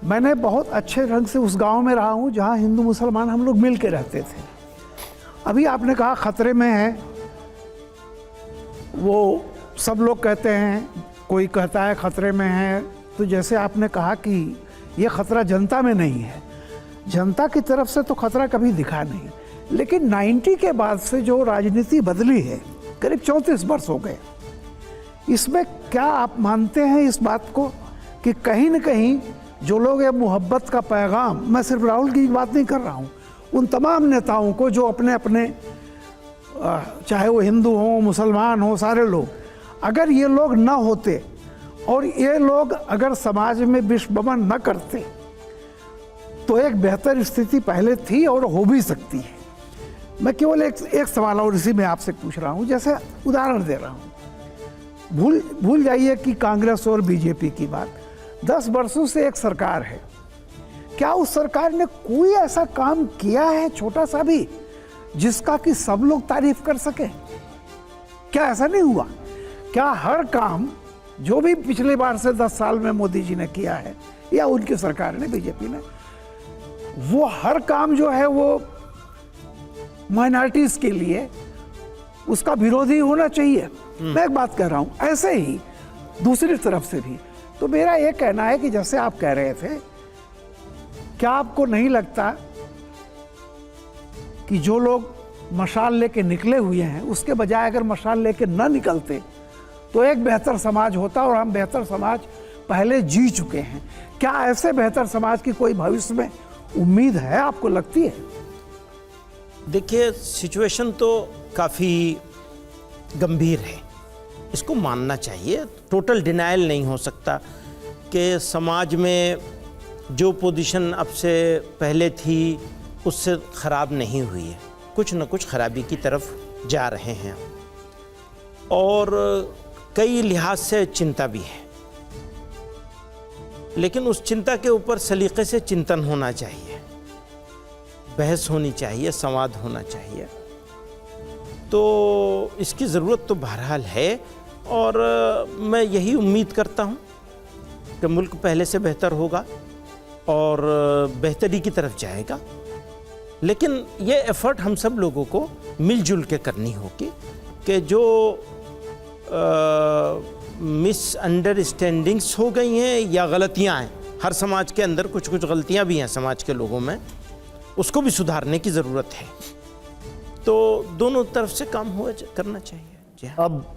मैंने बहुत अच्छे ढंग से उस गांव में रहा हूँ जहाँ हिंदू मुसलमान हम लोग मिल के रहते थे। अभी आपने कहा खतरे में है, वो सब लोग कहते हैं, कोई कहता है खतरे में है। तो जैसे आपने कहा कि ये खतरा जनता में नहीं है, जनता की तरफ से तो खतरा कभी दिखा नहीं, लेकिन 90 के बाद से जो राजनीति बदली है, करीब 34 वर्ष हो गए, इसमें क्या आप मानते हैं इस बात को कि कहीं न कहीं जो लोग ये मोहब्बत का पैगाम, मैं सिर्फ राहुल की बात नहीं कर रहा हूँ, उन तमाम नेताओं को जो अपने अपने, चाहे वो हिंदू हो, मुसलमान हो, सारे लोग, अगर ये लोग ना होते और ये लोग अगर समाज में विश्वबमन न करते तो एक बेहतर स्थिति पहले थी और हो भी सकती है। मैं केवल एक सवाल और इसी में आपसे पूछ रहा हूँ, जैसे उदाहरण दे रहा हूँ, भूल जाइए कि कांग्रेस और बीजेपी की बात, 10 वर्षों से एक सरकार है, क्या उस सरकार ने कोई ऐसा काम किया है छोटा सा भी जिसका कि सब लोग तारीफ कर सके? क्या ऐसा नहीं हुआ? क्या हर काम जो भी पिछले बार से 10 साल में मोदी जी ने किया है या उनकी सरकार ने, बीजेपी ने, वो हर काम जो है वो माइनॉरिटीज के लिए उसका विरोधी होना चाहिए? मैं एक बात कह रहा हूं, ऐसे ही दूसरी तरफ से भी। तो मेरा ये कहना है कि जैसे आप कह रहे थे, क्या आपको नहीं लगता कि जो लोग मशाल लेके निकले हुए हैं उसके बजाय अगर मशाल लेके न निकलते तो एक बेहतर समाज होता, और हम बेहतर समाज पहले जी चुके हैं? क्या ऐसे बेहतर समाज की कोई भविष्य में उम्मीद है, आपको लगती है? देखिए, सिचुएशन तो काफ़ी गंभीर है, इसको मानना चाहिए। टोटल डिनायल नहीं हो सकता कि समाज में जो पोजीशन अब से पहले थी उससे ख़राब नहीं हुई है, कुछ न कुछ खराबी की तरफ जा रहे हैं। और कई लिहाज से चिंता भी है, लेकिन उस चिंता के ऊपर सलीके से चिंतन होना चाहिए, बहस होनी चाहिए, संवाद होना चाहिए। तो इसकी ज़रूरत तो बहरहाल है और मैं यही उम्मीद करता हूँ कि मुल्क पहले से बेहतर होगा और बेहतरी की तरफ जाएगा। लेकिन ये एफ़र्ट हम सब लोगों को मिलजुल के करनी होगी कि जो मिसअंडरस्टैंडिंग्स हो गई हैं या गलतियाँ हैं, हर समाज के अंदर कुछ कुछ गलतियाँ भी हैं समाज के लोगों में, उसको भी सुधारने की ज़रूरत है। तो दोनों तरफ से काम करना चाहिए। जी हाँ। अब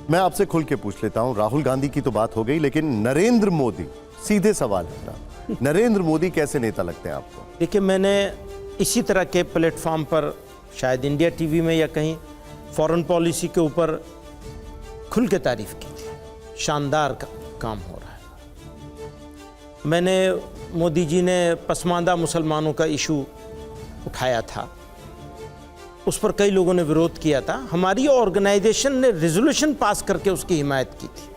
मैं आपसे खुल के पूछ लेता हूं, राहुल गांधी की तो बात हो गई, लेकिन नरेंद्र मोदी, सीधे सवाल है ना, नरेंद्र मोदी कैसे नेता लगते हैं आपको? देखिए, मैंने इसी तरह के प्लेटफॉर्म पर शायद इंडिया टीवी में या कहीं फॉरेन पॉलिसी के ऊपर खुल के तारीफ की थी। शानदार काम हो रहा है। मैंने मोदी जी ने पसमानदा मुसलमानों का इशू उठाया था, उस पर कई लोगों ने विरोध किया था। हमारी ऑर्गेनाइजेशन ने रेजोल्यूशन पास करके उसकी हिमायत की थी।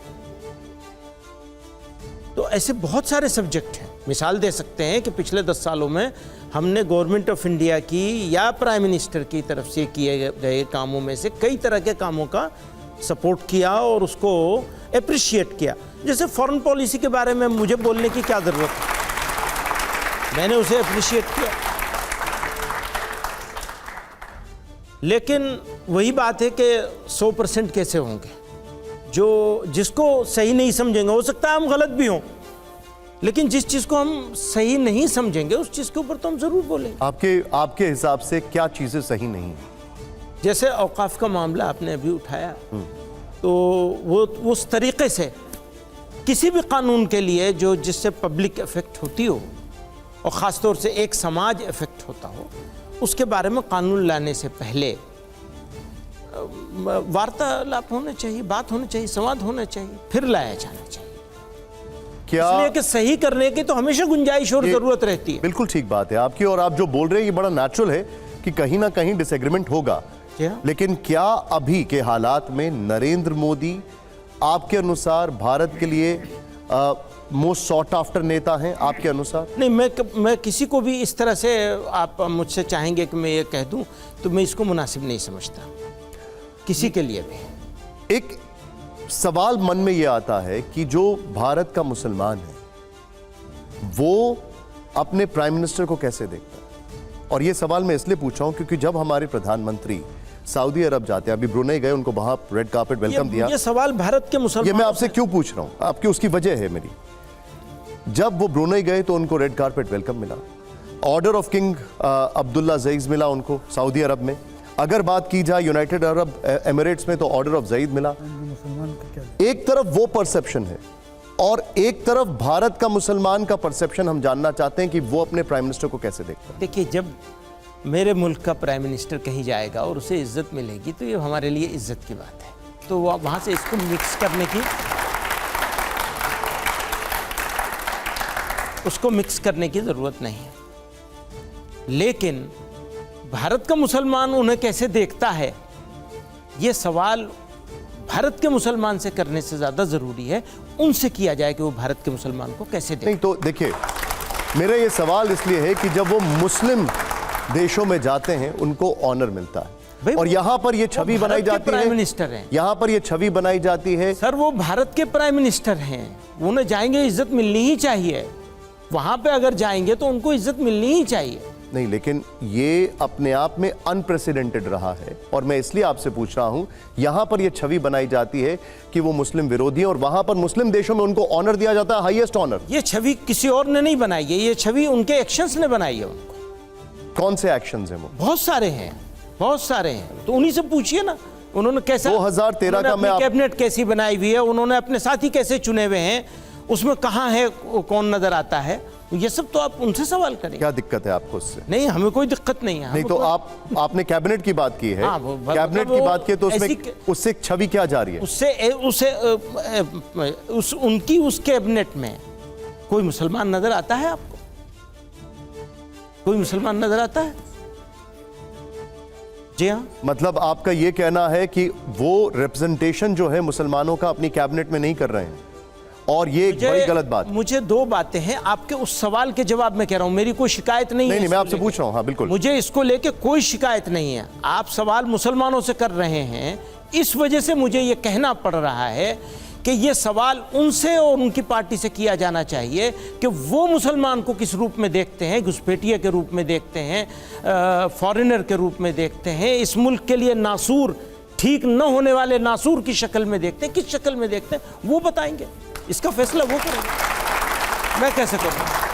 तो ऐसे बहुत सारे सब्जेक्ट हैं। मिसाल दे सकते हैं कि पिछले 10 सालों में हमने गवर्नमेंट ऑफ इंडिया की या प्राइम मिनिस्टर की तरफ से किए गए कामों में से कई तरह के कामों का सपोर्ट किया और उसको अप्रिशिएट किया। जैसे फॉरेन पॉलिसी के बारे में मुझे बोलने की क्या ज़रूरत है, मैंने उसे अप्रिशिएट किया। लेकिन वही बात है कि 100% कैसे होंगे, जो जिसको सही नहीं समझेंगे, हो सकता है हम गलत भी हों, लेकिन जिस चीज़ को हम सही नहीं समझेंगे उस चीज़ के ऊपर तो हम ज़रूर बोलेंगे। आपके हिसाब से क्या चीज़ें सही नहीं हैं? जैसे औकाफ का मामला आपने अभी उठाया, तो वो उस तरीके से किसी भी कानून के लिए जो जिससे पब्लिक इफेक्ट होती हो और ख़ास तौर से एक समाज इफेक्ट होता हो, उसके बारे में कानून लाने से पहले वार्तालाप होना चाहिए, बात होनी चाहिए, संवाद होना चाहिए, फिर लाया जाना चाहिए। क्या इसलिए कि सही करने की तो हमेशा गुंजाइश और ज़रूरत रहती है। बिल्कुल ठीक बात है आपकी, और आप जो बोल रहे हैं ये बड़ा नेचुरल है कि कहीं ना कहीं डिसएग्रीमेंट होगा। लेकिन क्या अभी के हालात में नरेंद्र मोदी आपके अनुसार भारत के लिए मोस्ट सॉट आफ्टर नेता हैं आपके अनुसार? नहीं, मैं किसी को भी इस तरह से आप मुझसे चाहेंगे कि मैं ये कह दूं तो मैं इसको मुनासिब नहीं समझता किसी के लिए भी। एक सवाल मन में ये आता है कि जो भारत का मुसलमान है वो अपने प्राइम मिनिस्टर को कैसे देखता है? और ये सवाल मैं इसलिए पूछ रहा हूं क्योंकि जब हमारे प्रधानमंत्री सऊदी अरब जाते हैं, अभी ब्रुनेई गए, उनको वहां रेड कार्पेट वेलकम दिया। ये सवाल भारत के मुसलमान, ये मैं आपसे क्यों पूछ रहा हूं, आपकी उसकी वजह है मेरी। जब वो ब्रुनेई गए तो उनको रेड कार्पेट वेलकम मिला, ऑर्डर ऑफ किंग अब्दुल्ला ज़ईद मिला उनको सऊदी अरब में। अगर बात की जाए यूनाइटेड अरब एमिरेट्स में तो ऑर्डर ऑफ ज़ईद मिला। एक तरफ वो परसेप्शन है और एक तरफ भारत का मुसलमान का परसेप्शन। हम जानना चाहते हैं कि वो अपने प्राइम मिनिस्टर को कैसे देखता है। देखिए, जब मेरे मुल्क का प्राइम मिनिस्टर कहीं जाएगा और उसे इज्जत मिलेगी तो ये हमारे लिए इज्जत की बात है। तो वहाँ से इसको मिक्स करने की ज़रूरत नहीं है। लेकिन भारत का मुसलमान उन्हें कैसे देखता है, ये सवाल भारत के मुसलमान से करने से ज़्यादा ज़रूरी है उनसे किया जाए कि वो भारत के मुसलमान को कैसे देखते हैं। नहीं तो देखिए, मेरा ये सवाल इसलिए है कि जब वो मुस्लिम देशों में जाते हैं उनको ऑनर मिलता है और यहाँ पर ये छवि बनाई जाती है, प्राइम मिनिस्टर हैं, यहाँ पर ये छवि बनाई जाती है। सर, वो भारत के प्राइम मिनिस्टर हैं, उन्हें जाएंगे, इज्जत मिलनी ही चाहिए। वहां पे अगर जाएंगे तो उनको इज्जत मिलनी ही चाहिए। नहीं, लेकिन ये अपने आप में अनप्रेसिडेंटेड रहा है और मैं इसलिए आपसे पूछ रहा हूं, यहां पर ये छवि बनाई जाती है कि वो मुस्लिम विरोधी हैं और वहां पर मुस्लिम देशों में उनको ऑनर दिया जाता है, हाईएस्ट ऑनर। ये छवि किसी और ने नहीं बनाई है, ये छवि उनके एक्शंस ने बनाई है उनको। कौन से एक्शंस हैं वो? बहुत सारे हैं, बहुत सारे हैं, तो उन्हीं से पूछिए ना, उन्होंने कैसा 2013 का मैं कैबिनेट कैसी बनाई हुई है, उन्होंने अपने साथी कैसे चुने हुए हैं, उसमें कहाँ है कौन नजर आता है, ये सब तो आप उनसे सवाल करें। क्या दिक्कत है आपको उससे? नहीं, हमें कोई दिक्कत नहीं है। नहीं तो आपने कैबिनेट की बात की है, कैबिनेट की बात की तो उससे एक छवि क्या जा रही है? उनकी उस कैबिनेट में कोई मुसलमान नजर आता है आपको? कोई मुसलमान नजर आता है? जी हाँ। मतलब आपका ये कहना है कि वो रिप्रेजेंटेशन जो है मुसलमानों का अपनी कैबिनेट में नहीं कर रहे हैं, और ये एक बड़ी गलत बात। मुझे दो बातें हैं, आपके उस सवाल के जवाब में कह रहा हूं, मेरी कोई शिकायत नहीं है। नहीं, मैं आपसे पूछ रहा हूं। हाँ बिल्कुल, मुझे इसको लेके कोई शिकायत नहीं है। आप सवाल मुसलमानों से कर रहे हैं, इस वजह से मुझे ये कहना पड़ रहा है कि ये सवाल उनसे और उनकी पार्टी से किया जाना चाहिए कि वो मुसलमान को किस रूप में देखते हैं, घुसपैठिया के रूप में देखते हैं, फॉरेनर के रूप में देखते हैं, इस मुल्क के लिए नासूर, ठीक न होने वाले नासूर की शक्ल में देखते हैं, किस शक्ल में देखते हैं, वो बताएंगे। इसका फैसला वो करेंगे, मैं कैसे करूँ?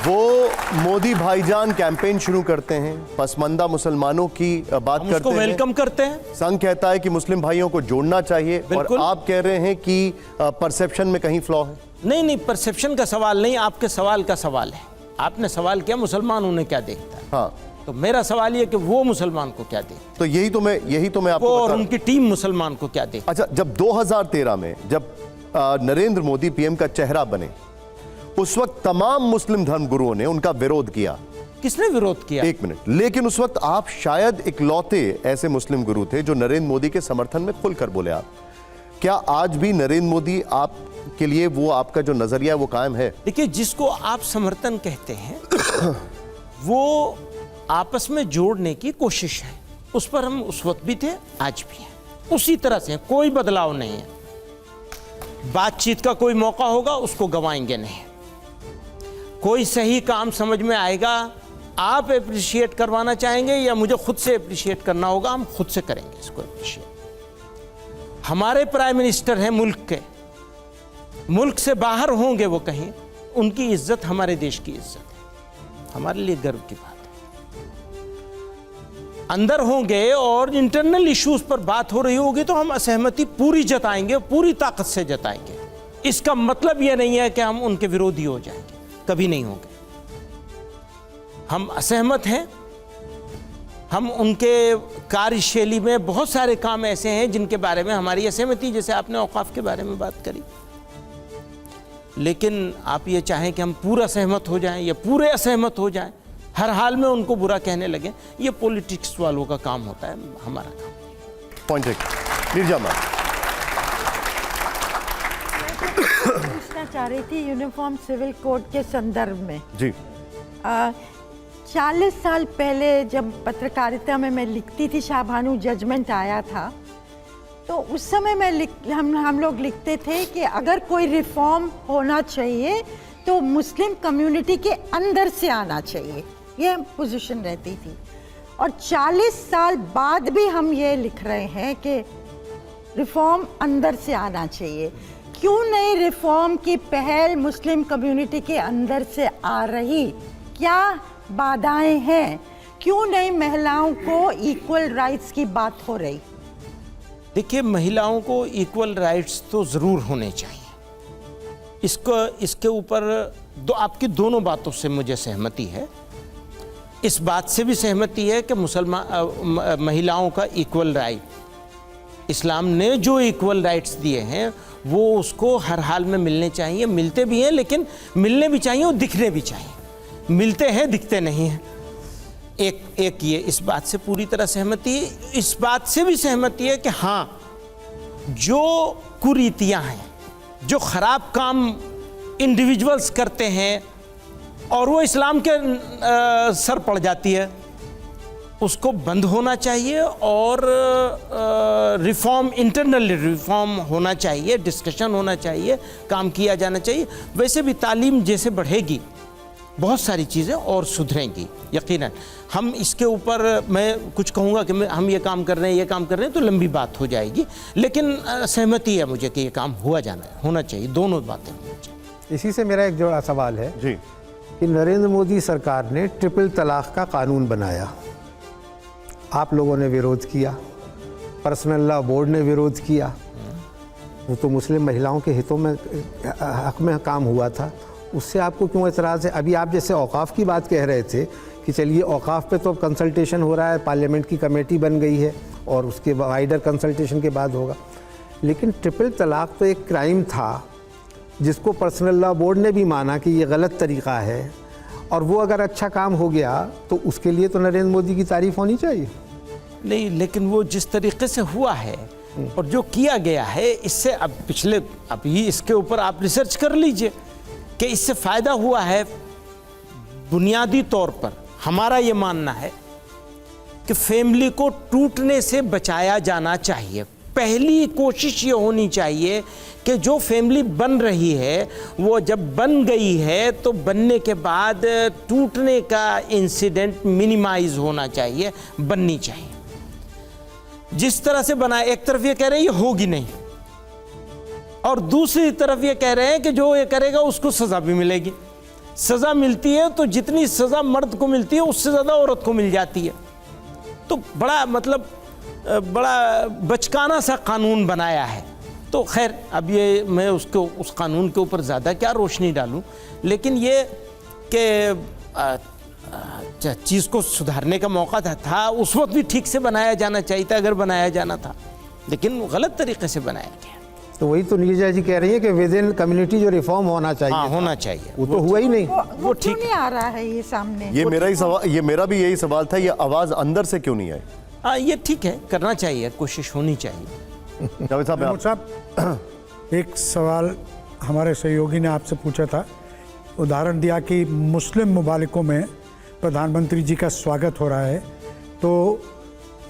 वो मोदी भाईजान कैंपेन शुरू करते हैं, पसमानदा मुसलमानों की बात हम करते उसको हैं, वेलकम करते हैं। संघ कहता है कि मुस्लिम भाइयों को जोड़ना चाहिए, और बिल्कुल। आप कह रहे हैं कि परसेप्शन में कहीं फ्लॉ है। नहीं, परसेप्शन का सवाल नहीं, आपके सवाल का सवाल है। आपने सवाल किया मुसलमान उन्हें क्या देखता है, हाँ, तो मेरा सवाल ये कि वो मुसलमान को क्या देखता तो यही तो मैं आपको है बता और रहा हूं। उनकी टीम मुसलमान को क्या देखती अच्छा, जब 2013 में जब नरेंद्र मोदी पीएम का चेहरा बने, उस वक्त तमाम मुस्लिम धर्मगुरुओं ने उनका विरोध किया। है। किसने विरोध किया? एक मिनट, लेकिन उस वक्त आप शायद इकलौते ऐसे मुस्लिम गुरु थे जो नरेंद्र मोदी के समर्थन में खुलकर बोले। आप क्या आज भी नरेंद्र मोदी आप के लिए वो आपका जो नजरिया है वो कायम है? देखिए, जिसको आप समर्थन कहते हैं वो आपस में जोड़ने की कोशिश है, उस पर हम उस वक्त भी थे, आज भी हैं, उसी तरह से, कोई बदलाव नहीं है। बातचीत का कोई मौका होगा, उसको गंवाएंगे नहीं। कोई सही काम समझ में आएगा, आप अप्रिशिएट करवाना चाहेंगे या मुझे खुद से अप्रिशिएट करना होगा, हम खुद से करेंगे इसको अप्रिशिएट। हमारे प्राइम मिनिस्टर हैं मुल्क के, मुल्क से बाहर होंगे वो कहीं, उनकी इज्जत हमारे देश की इज्जत है, हमारे लिए गर्व की बात है। अंदर होंगे और इंटरनल इश्यूज पर बात हो रही होगी तो हम असहमति पूरी जताएंगे, पूरी ताकत से जताएंगे। इसका मतलब यह नहीं है कि हम उनके विरोधी हो जाएंगे, कभी नहीं होंगे। हम असहमत हैं, हम उनके कार्यशैली में बहुत सारे काम ऐसे हैं जिनके बारे में हमारी असहमति, जैसे आपने औकाफ के बारे में बात करी। लेकिन आप ये चाहें कि हम पूरा सहमत हो जाएं या पूरे असहमत हो जाएं, हर हाल में उनको बुरा कहने लगे, ये पॉलिटिक्स वालों का काम होता है, हमारा काम। पॉइंट एक नीरजा मैम, पूछना चाह रही थी यूनिफॉर्म सिविल कोड के संदर्भ में जी। 40 साल पहले जब पत्रकारिता में मैं लिखती थी, शाहबानू जजमेंट आया था, तो उस समय हम लोग लिखते थे कि अगर कोई रिफॉर्म होना चाहिए तो मुस्लिम कम्युनिटी के अंदर से आना चाहिए, ये पोजीशन रहती थी। और 40 साल बाद भी हम ये लिख रहे हैं कि रिफॉर्म अंदर से आना चाहिए। क्यों नहीं रिफॉर्म की पहल मुस्लिम कम्युनिटी के अंदर से आ रही? क्या बाधाएं हैं? क्यों नहीं महिलाओं को इक्वल राइट्स की बात हो रही? देखिए, महिलाओं को इक्वल राइट्स तो ज़रूर होने चाहिए। इसके ऊपर आपकी दोनों बातों से मुझे सहमति है। इस बात से भी सहमति है कि महिलाओं का इक्वल राइट, इस्लाम ने जो इक्वल राइट्स दिए हैं वो उसको हर हाल में मिलने चाहिए, मिलते भी हैं, लेकिन मिलने भी चाहिए और दिखने भी चाहिए। मिलते हैं, दिखते नहीं हैं। एक ये, इस बात से पूरी तरह सहमति है। इस बात से भी सहमति है कि हाँ, जो कुरीतियाँ हैं, जो ख़राब काम इंडिविजुअल्स करते हैं और वो इस्लाम के सर पड़ जाती है, उसको बंद होना चाहिए और रिफॉर्म, इंटरनल रिफॉर्म होना चाहिए, डिस्कशन होना चाहिए, काम किया जाना चाहिए। वैसे भी तालीम जैसे बढ़ेगी बहुत सारी चीज़ें और सुधरेंगी यकीनन। हम इसके ऊपर मैं कुछ कहूँगा कि हम ये काम कर रहे हैं, ये काम कर रहे हैं, तो लंबी बात हो जाएगी, लेकिन सहमति है मुझे कि ये काम होना चाहिए, दोनों बातें होनी चाहिए। इसी से मेरा एक जोड़ा सवाल है जी कि नरेंद्र मोदी सरकार ने ट्रिपल तलाक का कानून बनाया, आप लोगों ने विरोध किया, पर्सनल लॉ बोर्ड ने विरोध किया, वो तो मुस्लिम महिलाओं के हितों में, हक में काम हुआ था, उससे आपको क्यों एतराज़ है? अभी आप जैसे औकाफ की बात कह रहे थे कि चलिए औकाफ पे तो अब कंसल्टेशन हो रहा है, पार्लियामेंट की कमेटी बन गई है और उसके वाइडर कंसल्टेशन के बाद होगा, लेकिन ट्रिपल तलाक तो एक क्राइम था जिसको पर्सनल लॉ बोर्ड ने भी माना कि ये गलत तरीक़ा है, और वो अगर अच्छा काम हो गया तो उसके लिए तो नरेंद्र मोदी की तारीफ़ होनी चाहिए। नहीं, लेकिन वो जिस तरीके से हुआ है और जो किया गया है, इससे अब अभी इसके ऊपर आप रिसर्च कर लीजिए कि इससे फ़ायदा हुआ है। बुनियादी तौर पर हमारा ये मानना है कि फैमिली को टूटने से बचाया जाना चाहिए। पहली कोशिश ये होनी चाहिए कि जो फैमिली बन रही है वो जब बन गई है तो बनने के बाद टूटने का इंसिडेंट मिनिमाइज होना चाहिए, बननी चाहिए। जिस तरह से बना, एक तरफ ये कह रहे हैं ये होगी नहीं, और दूसरी तरफ ये कह रहे हैं कि जो ये करेगा उसको सज़ा भी मिलेगी। सज़ा मिलती है तो जितनी सज़ा मर्द को मिलती है उससे ज़्यादा औरत को मिल जाती है। तो बड़ा मतलब बड़ा बचकाना सा कानून बनाया है। तो खैर अब ये मैं उस कानून के ऊपर ज़्यादा क्या रोशनी डालूं, लेकिन ये कि चीज़ को सुधारने का मौका था उस वक्त भी ठीक से बनाया जाना चाहिए था, अगर बनाया जाना था, लेकिन गलत तरीके से बनाया गया। तो वही तो नीरजा जी कह रही है कि विद इन कम्युनिटी जो रिफॉर्म होना चाहिए, हाँ, होना चाहिए, वो तो हुआ ही नहीं। वो ठीक नहीं आ रहा है ये सामने। ये मेरा भी यही सवाल था, ये आवाज अंदर से क्यों नहीं आई? हाँ, ये ठीक है, करना चाहिए, कोशिश होनी चाहिए। जावेद साहब, महमूद साहब, एक सवाल हमारे सहयोगी ने आपसे पूछा था, उदाहरण दिया कि मुस्लिम ममालिकों में प्रधानमंत्री जी का स्वागत हो रहा है, तो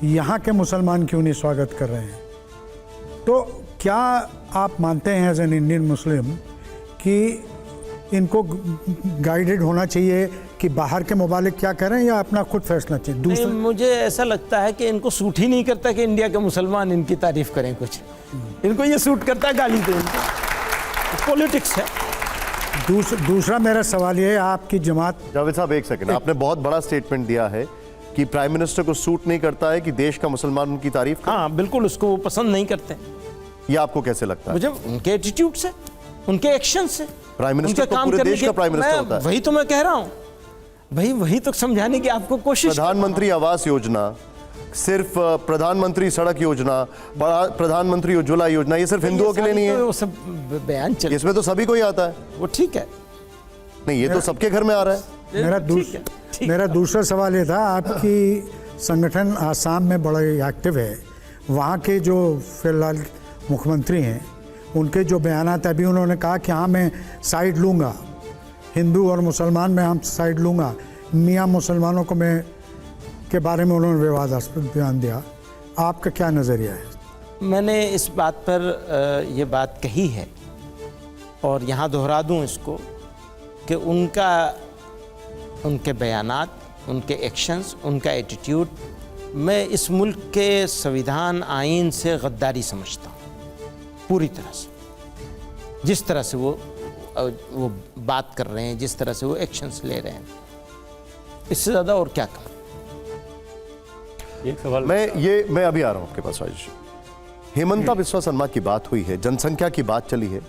यहाँ के मुसलमान क्यों नहीं स्वागत कर रहे हैं? तो क्या आप मानते हैं एज एन इंडियन मुस्लिम कि इनको गाइडेड होना चाहिए कि बाहर के ममालिक क्या करें या अपना खुद फैसला चाहिए? नहीं, मुझे ऐसा लगता है कि इनको सूट ही नहीं करता कि इंडिया के मुसलमान इनकी तारीफ करें कुछ। इनको ये सूट करता है गाली दें, पॉलिटिक्स है। दूसरा मेरा सवाल ये है, आपकी जमात। जावेद साहब एक सेकंड, आपने बहुत बड़ा स्टेटमेंट दिया है कि प्राइम मिनिस्टर को सूट नहीं करता है कि देश का मुसलमान उनकी तारीफ करे। हाँ बिल्कुल, उसको वो पसंद नहीं करते। ये आपको कैसे लगता है? मुझे उनके एटीट्यूड से, उनके एक्शन से। प्राइम मिनिस्टर तो पूरे देश का प्राइम मिनिस्टर होता है। वही तो मैं कह रहा हूँ, वही तो समझाने की आपको कोशिश। प्रधानमंत्री आवास योजना, सिर्फ प्रधानमंत्री सड़क योजना, प्रधानमंत्री उज्ज्वला योजना, ये सिर्फ हिंदुओं के लिए नहीं है। वो सब बयान चल, इसमें तो सभी को ही आता है। वो ठीक है, नहीं ये तो सबके घर में आ रहा है। मेरा दूसरा सवाल ये था, आपकी संगठन आसाम में बड़ा एक्टिव है, वहाँ के जो फिलहाल मुख्यमंत्री हैं उनके जो बयानात, अभी उन्होंने कहा कि हाँ मैं साइड लूँगा, हिंदू और मुसलमान में हम साइड लूँगा, मियाँ मुसलमानों को मैं के बारे में उन्होंने विवादास्पद बयान दिया। आपका क्या नज़रिया है? मैंने इस बात पर ये बात कही है और यहाँ दोहरा दूँ इसको कि उनके बयानात, उनके एक्शंस, उनका एटीट्यूड मैं इस मुल्क के संविधान आइन से गद्दारी समझता हूँ पूरी तरह से। जिस तरह से वो बात कर रहे हैं, जिस तरह से वो एक्शंस ले रहे हैं, इससे ज़्यादा और क्या कहूँ। एक सवाल मैं अभी आ रहा हूँ आपके पास। राजेश, हेमंता बिस्वा शर्मा की बात हुई है, जनसंख्या की बात चली है,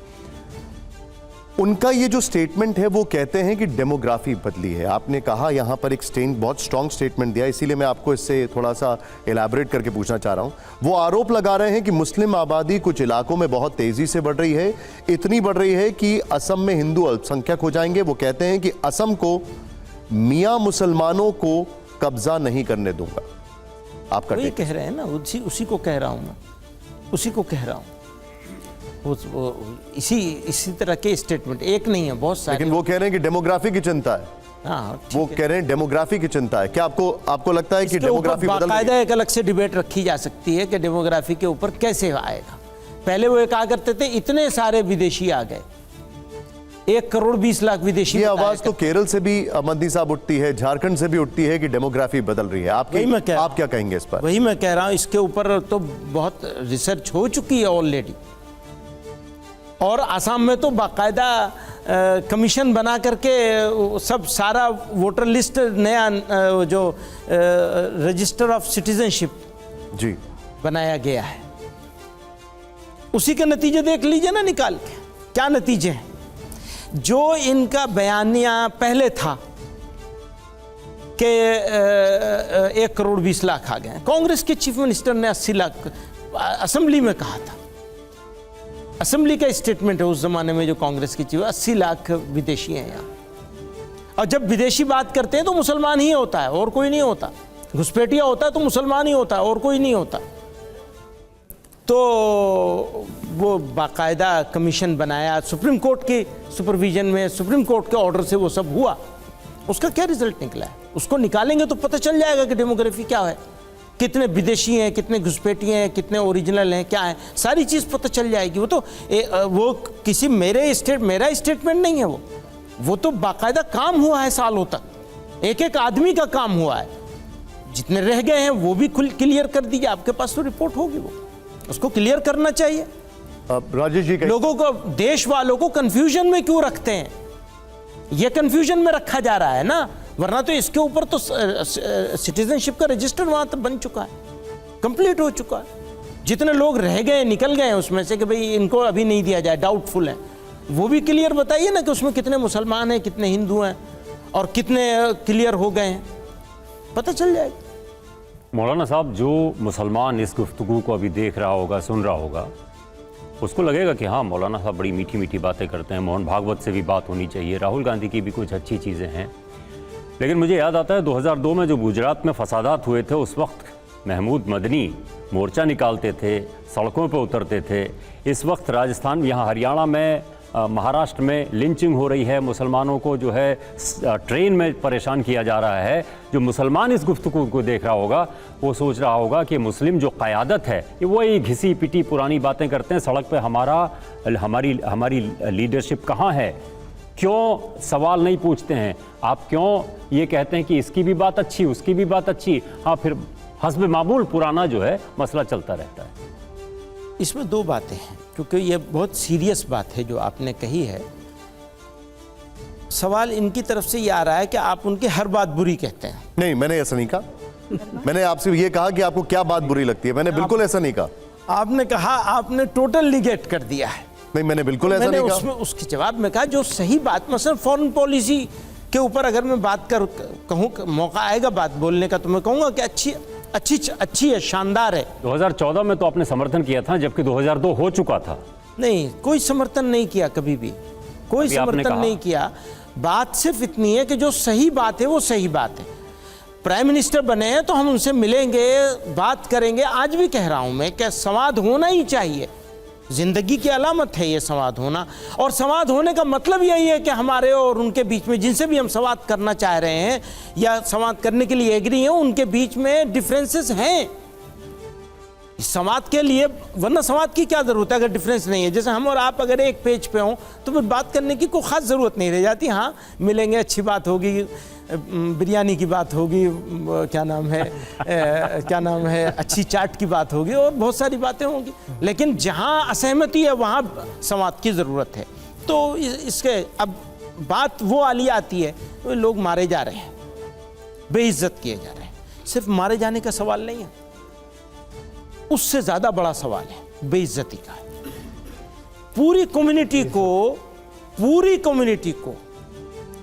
उनका ये जो स्टेटमेंट है वो कहते हैं कि डेमोग्राफी बदली है। आपने कहा यहाँ पर एक बहुत स्ट्रॉन्ग स्टेटमेंट दिया, इसीलिए मैं आपको इससे थोड़ा सा एलैबोरेट करके पूछना चाह रहा हूँ। वो आरोप लगा रहे हैं कि मुस्लिम आबादी कुछ इलाकों में बहुत तेजी से बढ़ रही है, इतनी बढ़ रही है कि असम में हिंदू अल्पसंख्यक हो जाएंगे। वो कहते हैं कि असम को मियाँ मुसलमानों को कब्जा नहीं करने दूंगा। आपका वही कह रहे हैं ना, उसी को कह रहा हूँ मैं, उसी को कह रहा हूँ। इसी तरह के स्टेटमेंट एक नहीं है, बहुत सारे। लेकिन वो कह रहे हैं कि डेमोग्राफी की चिंता है। हाँ, वो कह रहे हैं डेमोग्राफी की चिंता है। क्या आपको लगता है कि डेमोग्राफी बदल रही है? बाकायदा एक अलग से डिबेट रखी जा सकती है कि डेमोग्राफी के ऊपर कैसे आएगा। पहले वो कहा करते थे इतने सारे विदेशी आ गए, 1,20,00,000 विदेशी। ये आवाज तो केरल से भी मंदी साहब उठती है, झारखंड से भी उठती है कि डेमोग्राफी बदल रही है। आप क्या कहेंगे इस पर? वही मैं कह रहा हूँ, इसके ऊपर तो बहुत रिसर्च हो चुकी है ऑलरेडी, और आसाम में तो बाकायदा कमीशन बना करके सब सारा वोटर लिस्ट नया जो रजिस्टर ऑफ सिटीजनशिप जी बनाया गया है। उसी के नतीजे देख लीजिए ना निकाल के, क्या नतीजे हैं। जो इनका बयानिया पहले था कि 1,20,00,000 आ गए, कांग्रेस के चीफ मिनिस्टर ने 80 लाख असेंबली में कहा था। असेंबली का स्टेटमेंट है उस जमाने में, जो कांग्रेस की चीफ, 80 लाख विदेशी हैं यहाँ। और जब विदेशी बात करते हैं तो मुसलमान ही होता है और कोई नहीं होता। घुसपैठिया होता है तो मुसलमान ही होता है और कोई नहीं होता। तो वो बाकायदा कमीशन बनाया, सुप्रीम कोर्ट के सुपरविजन में, सुप्रीम कोर्ट के ऑर्डर से वो सब हुआ। उसका क्या रिजल्ट निकला है, उसको निकालेंगे तो पता चल जाएगा कि डेमोग्राफी क्या है, कितने विदेशी हैं, कितने घुसपैठिए हैं, कितने ओरिजिनल हैं, क्या है, सारी चीज़ पता चल जाएगी। वो तो वो किसी मेरा स्टेटमेंट नहीं है, वो तो बाकायदा काम हुआ है सालों तक, एक एक आदमी का काम हुआ है। जितने रह गए हैं वो भी क्लियर कर दीजिए, आपके पास तो रिपोर्ट होगी, वो उसको क्लियर करना चाहिए। राजेश जी, लोगों को, देश वालों को कंफ्यूजन में क्यों रखते हैं? ये कंफ्यूजन में रखा जा रहा है ना, वरना तो इसके ऊपर तो सिटीजनशिप का रजिस्टर वहां तक बन चुका है, कंप्लीट हो चुका है। जितने लोग रह गए, निकल गए उसमें से कि भाई इनको अभी नहीं दिया जाए, डाउटफुल है, वो भी क्लियर बताइए ना कि उसमें कितने मुसलमान हैं, कितने हिंदू हैं और कितने क्लियर हो गए हैं, पता चल जाएगा। मौलाना साहब, जो मुसलमान इस गुफ्तगू को अभी देख रहा होगा, सुन रहा होगा, उसको लगेगा कि हाँ, मौलाना साहब बड़ी मीठी मीठी बातें करते हैं, मोहन भागवत से भी बात होनी चाहिए, राहुल गांधी की भी कुछ अच्छी चीज़ें हैं। लेकिन मुझे याद आता है 2002 में जो गुजरात में फसादात हुए थे, उस वक्त महमूद मदनी मोर्चा निकालते थे, सड़कों पर उतरते थे। इस वक्त राजस्थान, यहाँ हरियाणा में, महाराष्ट्र में लिंचिंग हो रही है, मुसलमानों को जो है ट्रेन में परेशान किया जा रहा है। जो मुसलमान इस गुफ्तगू को देख रहा होगा वो सोच रहा होगा कि मुस्लिम जो क़यादत है ये वही घिसी पिटी पुरानी बातें करते हैं, सड़क पे हमारी लीडरशिप कहाँ है, क्यों सवाल नहीं पूछते हैं आप, क्यों ये कहते हैं कि इसकी भी बात अच्छी, उसकी भी बात अच्छी, हाँ फिर हस्ब मामूल पुराना जो है मसला चलता रहता है। इसमें दो बातें हैं, क्योंकि ये बहुत सीरियस बात है जो आपने कही है। सवाल इनकी तरफ से ये आ रहा है कि आप उनकी हर बात बुरी कहते हैं। नहीं, मैंने ऐसा नहीं कहा। मैंने आपसे ये कहा कि आपको क्या बात बुरी लगती है, मैंने बिल्कुल ऐसा नहीं कहा। आपने कहा, आपने टोटल निगेट कर दिया है। नहीं, मैंने बिल्कुल ऐसा नहीं कहा। उसमें उसके जवाब में कहा जो सही बात, मसलन फॉरेन पॉलिसी के ऊपर अगर मैं बात कहूँ, मौका आएगा बात बोलने का, तो मैं कहूँगा कि अच्छी है, शानदार है। 2014 में तो आपने समर्थन किया था, जबकि 2002 हो चुका था। नहीं, कोई समर्थन नहीं किया, कभी भी कोई समर्थन नहीं किया। बात सिर्फ इतनी है कि जो सही बात है वो सही बात है। प्राइम मिनिस्टर बने हैं तो हम उनसे मिलेंगे, बात करेंगे। आज भी कह रहा हूं मैं कि संवाद होना ही चाहिए, जिंदगी की अलामत है ये संवाद होना। और संवाद होने का मतलब यही है कि हमारे और उनके बीच में, जिनसे भी हम संवाद करना चाह रहे हैं या संवाद करने के लिए एग्री हैं, उनके बीच में डिफरेंसेस हैं संवाद के लिए। वरना संवाद की क्या जरूरत है अगर डिफरेंस नहीं है? जैसे हम और आप अगर एक पेज पे हों तो फिर बात करने की कोई खास जरूरत नहीं रह जाती। हाँ, मिलेंगे, अच्छी बात होगी, बिरयानी की बात होगी, क्या नाम है अच्छी चाट की बात होगी और बहुत सारी बातें होंगी। लेकिन जहाँ असहमति है वहाँ संवाद की ज़रूरत है। तो इसके अब बात वो वाली आती है, तो लोग मारे जा रहे हैं, बेइज्जत किए जा रहे हैं। सिर्फ मारे जाने का सवाल नहीं है, उससे ज़्यादा बड़ा सवाल है बेइज्जती का। पूरी कम्युनिटी को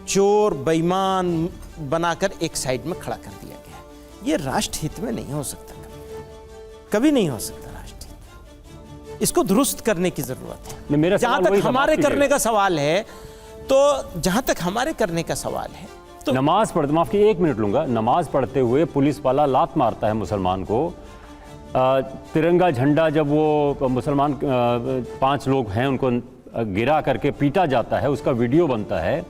चोर, बेईमान बनाकर एक साइड में खड़ा कर दिया गया है। ये राष्ट्र हित में नहीं हो सकता, कभी नहीं हो सकता राष्ट्र हित। इसको दुरुस्त करने की जरूरत है। मेरा जहां तक हमारे करने का सवाल है, तो जहां तक हमारे करने का सवाल है, तो नमाज पढ़ते, माफ कीजिए 1 मिनट लूंगा, नमाज पढ़ते हुए पुलिस वाला लात मारता है मुसलमान को। तिरंगा झंडा जब वो मुसलमान 5 लोग हैं उनको गिरा करके पीटा जाता है, उसका वीडियो बनता है।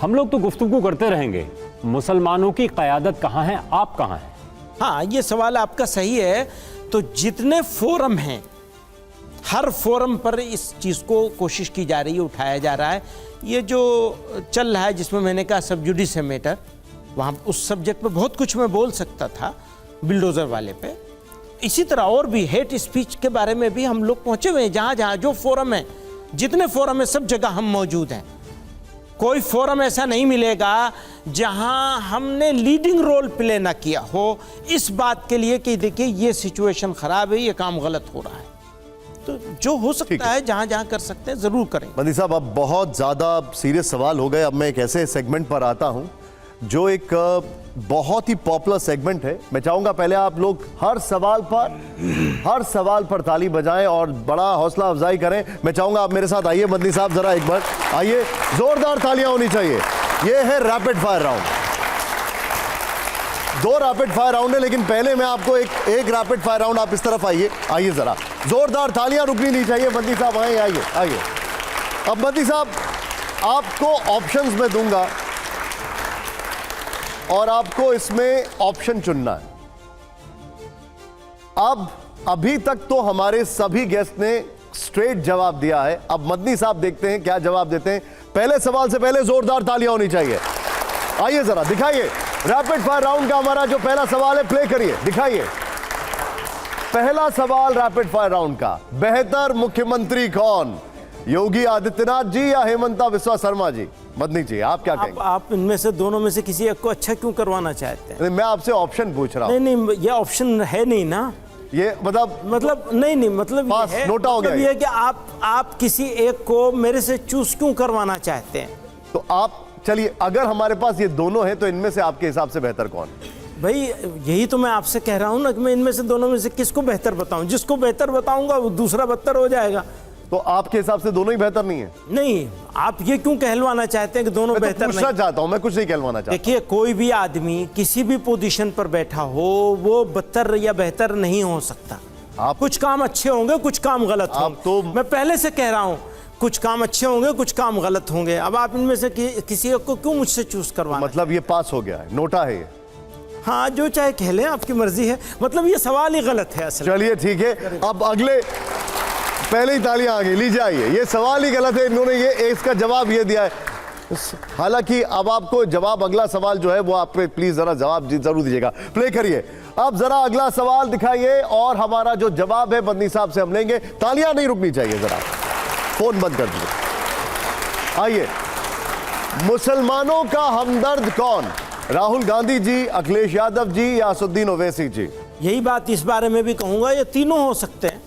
हम लोग तो गुफ्तगू करते रहेंगे, मुसलमानों की क़यादत कहाँ है, आप कहाँ हैं? हाँ, ये सवाल आपका सही है। तो जितने फोरम हैं, हर फोरम पर इस चीज़ को कोशिश की जा रही है, उठाया जा रहा है। ये जो चल रहा है जिसमें मैंने कहा सब जुडिस मैटर, वहाँ उस सब्जेक्ट पे बहुत कुछ मैं बोल सकता था, बिल्डोज़र वाले पे। इसी तरह और भी हेट स्पीच के बारे में भी हम लोग पहुँचे हुए हैं। जहाँ जहाँ जो फोरम है, जितने फोरम है, सब जगह हम मौजूद हैं। कोई फोरम ऐसा नहीं मिलेगा जहां हमने लीडिंग रोल प्ले ना किया हो इस बात के लिए कि देखिए ये सिचुएशन खराब है, ये काम गलत हो रहा है। तो जो हो सकता है, जहां जहां कर सकते हैं जरूर करें। बंदी साहब, अब बहुत ज़्यादा सीरियस सवाल हो गए। अब मैं एक ऐसे सेगमेंट पर आता हूं जो एक बहुत ही पॉपुलर सेगमेंट है। मैं चाहूंगा पहले आप लोग हर सवाल पर ताली बजाएं और बड़ा हौसला अफजाई करें। मैं चाहूंगा आप मेरे साथ आइए, बंदी साहब जरा एक बार आइए, जोरदार तालियां होनी चाहिए। ये है रैपिड फायर राउंड। दो रैपिड फायर राउंड है, लेकिन पहले मैं आपको एक रैपिड फायर राउंड, आप इस तरफ आइए जरा, जोरदार तालियां रुकनी नहीं चाहिए। बंदी साहब आइए। अब बंदी साहब आपको ऑप्शंस में दूंगा और आपको इसमें ऑप्शन चुनना है। अब अभी तक तो हमारे सभी गेस्ट ने स्ट्रेट जवाब दिया है। अब मदनी साहब देखते हैं क्या जवाब देते हैं। पहले सवाल से पहले जोरदार तालियां होनी चाहिए। आइए जरा दिखाइए, रैपिड फायर राउंड का हमारा जो पहला सवाल है, प्ले करिए, दिखाइए। पहला सवाल रैपिड फायर राउंड का, बेहतर मुख्यमंत्री कौन, योगी आदित्यनाथ जी या हेमंता बिस्वा शर्मा जी? मदनी जी आप क्या कहेंगे? आप इनमें से दोनों में से किसी एक को अच्छा क्यों करवाना चाहते हैं? मैं आपसे ऑप्शन पूछ रहा हूं। नहीं, ये ऑप्शन है नहीं ना, ये मतलब नहीं, मतलब पास, ये है, नोटा हो गया मतलब ये है कि आप किसी एक को मेरे से चूज क्यों करवाना चाहते हैं? तो आप चलिए, अगर हमारे पास ये दोनों हैं तो इनमें से आपके हिसाब से बेहतर कौन? भाई यही तो मैं आपसे कह रहा हूं ना कि मैं इनमें से दोनों में से किसको बेहतर बताऊं। जिसको बेहतर बताऊंगा वो दूसरा बदतर हो जाएगा। तो आपके हिसाब से दोनों ही बेहतर नहीं है? नहीं, आप ये क्यों कहलवाना चाहते हैं कि दोनों बेहतर पूछना नहीं? चाहता हूं, मैं कुछ नहीं कहलवाना चाहता। देखिए, कोई भी आदमी किसी भी पोजीशन पर बैठा हो वो बदतर या बेहतर नहीं हो सकता। आप कुछ काम अच्छे होंगे, कुछ काम गलत होंगे। तो मैं पहले से कह रहा हूं, कुछ काम अच्छे होंगे, कुछ काम गलत होंगे। अब आप इनमें से किसी एक को क्यों मुझसे चूज करवाना? मतलब ये पास हो गया है, नोटा है ये? हाँ, जो चाहे कह लें, आपकी मर्जी है। मतलब ये सवाल ही गलत है असल। चलिए ठीक है, अब अगले, पहले ही तालियां आ गई, लीजिए आइए। ये सवाल ही गलत है, इन्होंने ये इसका जवाब ये दिया है। हालांकि अब आपको जवाब, अगला सवाल जो है वो आप पे प्लीज जरा जवाब जरूर दीजिएगा। प्ले करिए, अब जरा अगला सवाल दिखाइए और हमारा जो जवाब है बंदी साहब से हम लेंगे। तालियां नहीं रुकनी चाहिए, जरा फोन बंद कर दीजिए। आइए, मुसलमानों का हमदर्द कौन, राहुल गांधी जी, अखिलेश यादव जी या असुद्दीन ओवैसी जी? यही बात इस बारे में भी कहूंगा, ये तीनों हो सकते हैं।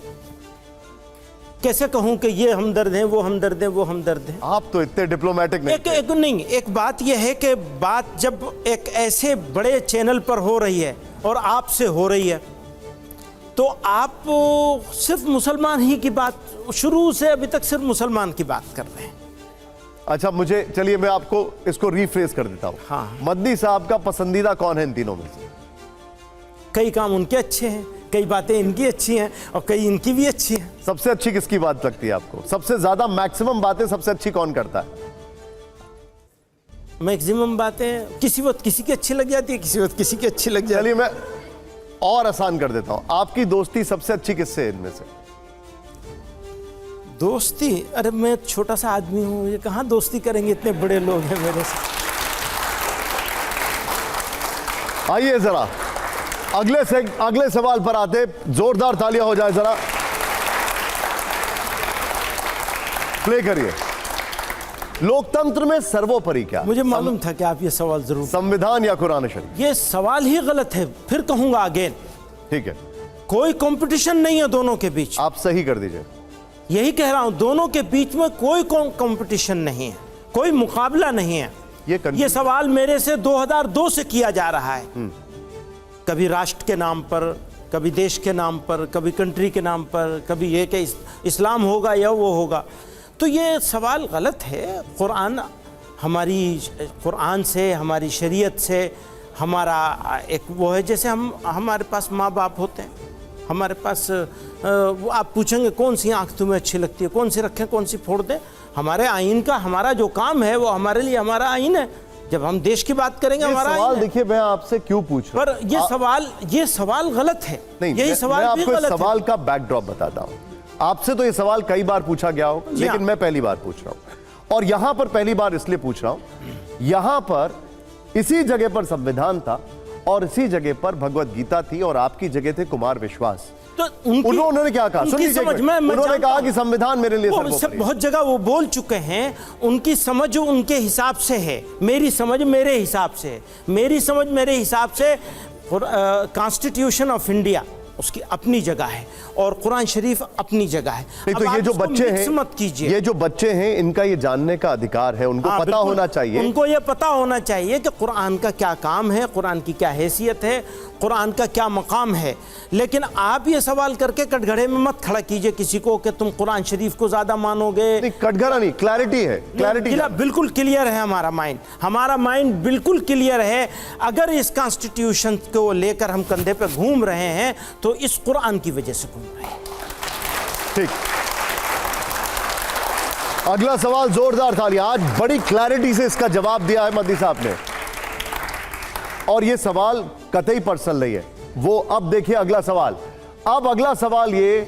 कैसे कहूं कि ये हमदर्द हैं, वो हमदर्द हैं, वो हमदर्द हैं? आप तो इतने डिप्लोमेटिक नहीं। एक बात यह है कि बात जब एक ऐसे बड़े चैनल पर हो रही है और आपसे हो रही है, तो आप सिर्फ मुसलमान ही की बात, शुरू से अभी तक सिर्फ मुसलमान की बात कर रहे हैं। अच्छा, मुझे चलिए मैं आपको इसको रीफ्रेज कर देता हूं। हाँ। मदनी साहब का पसंदीदा कौन है इन तीनों में से? कई काम उनके अच्छे हैं, कई बातें इनकी अच्छी हैं और कई इनकी भी अच्छी हैं। सबसे अच्छी किसकी बात लगती है आपको? सबसे ज्यादा मैक्सिमम बातें सबसे अच्छी कौन करता है? मैक्सिमम बातें किसी वक्त किसी की अच्छी लग जाती है, किसी वक्त किसी की अच्छी लग जाती है। चलिए मैं और आसान कर देता हूं, आपकी दोस्ती सबसे अच्छी किससे है इनमें से? दोस्ती? अरे मैं छोटा सा आदमी हूं, ये कहां दोस्ती करेंगे, इतने बड़े लोग हैं मेरे से। आइए जरा अगले सवाल पर आते, जोरदार तालियां हो जाए जरा। प्ले करिए। लोकतंत्र में सर्वोपरि क्या? मुझे मालूम था कि आप ये सवाल जरूर, संविधान या कुरान शरीफ? ये सवाल ही गलत है, फिर कहूंगा अगेन। ठीक है, कोई कंपटीशन नहीं है दोनों के बीच। आप सही कर दीजिए। यही कह रहा हूं, दोनों के बीच में कोई कंपटीशन नहीं है, कोई मुकाबला नहीं है। ये सवाल मेरे से 2002 से किया जा रहा है, कभी राष्ट्र के नाम पर, कभी देश के नाम पर, कभी कंट्री के नाम पर, कभी ये कि इस्लाम होगा या वो होगा। तो ये सवाल गलत है। कुरान से, हमारी शरीयत से हमारा एक वो है, जैसे हमारे पास माँ बाप होते हैं, हमारे पास वो आप पूछेंगे कौन सी आँख तुम्हें अच्छी लगती है, कौन सी रखें, कौन सी फोड़ दें। हमारे आइन का हमारा जो काम है वो हमारे लिए हमारा आइन है। जब हम देश की बात करेंगे, हमारा सवाल देखिए, मैं आपसे क्यों पूछ रहा हूं, पर ये सवाल गलत है। नहीं, यही सवाल मैं भी आपको गलत सवाल का बैकड्रॉप बताता हूं। आपसे तो ये सवाल कई बार पूछा गया होगा, लेकिन मैं पहली बार पूछ रहा हूं। और यहां पर पहली बार इसलिए पूछ रहा हूं, यहां पर इसी जगह पर संविधान था और इसी जगह पर भगवत गीता थी और आपकी जगह थे कुमार विश्वास। तो उन्होंने क्या कहा? उन्होंने कहा कि संविधान मेरे लिए सब बहुत जगह वो बोल चुके हैं। उनकी समझ उनके हिसाब से है, मेरी समझ मेरे हिसाब से है। मेरी समझ मेरे हिसाब से कॉन्स्टिट्यूशन ऑफ इंडिया उसकी अपनी जगह है और कुरान शरीफ अपनी जगह है। नहीं तो अब ये आप जो इसको बच्चे mix हैं, मत कीजिए। ये जो बच्चे हैं इनका ये जानने का अधिकार है, उनको हाँ, पता बिल्कुल। होना चाहिए। उनको ये पता होना चाहिए कि कुरान का क्या काम है, कुरान की क्या हैसियत है, कुरान का क्या मकाम है। लेकिन आप ये सवाल करके कटघरे में मत खड़ा कीजिए किसी को कि तुम कुरान शरीफ को ज़्यादा मानोगे। नहीं, कटघरा नहीं, क्लैरिटी है, क्लैरिटी। बिल्कुल क्लियर है हमारा माइंड बिल्कुल क्लियर है। अगर इस कॉन्स्टिट्यूशन को लेकर हम कंधे पे घूम रहे हैं तो इस कुरान की वजह से घूम रहे हैं। ठीक, अगला सवाल जोरदार तालियां। आज बड़ी क्लैरिटी से इसका जवाब दिया है मद्दी साहब ने, और ये सवाल कतई पर्सनल नहीं है। वो अब देखिए अगला सवाल। अब अगला सवाल ये,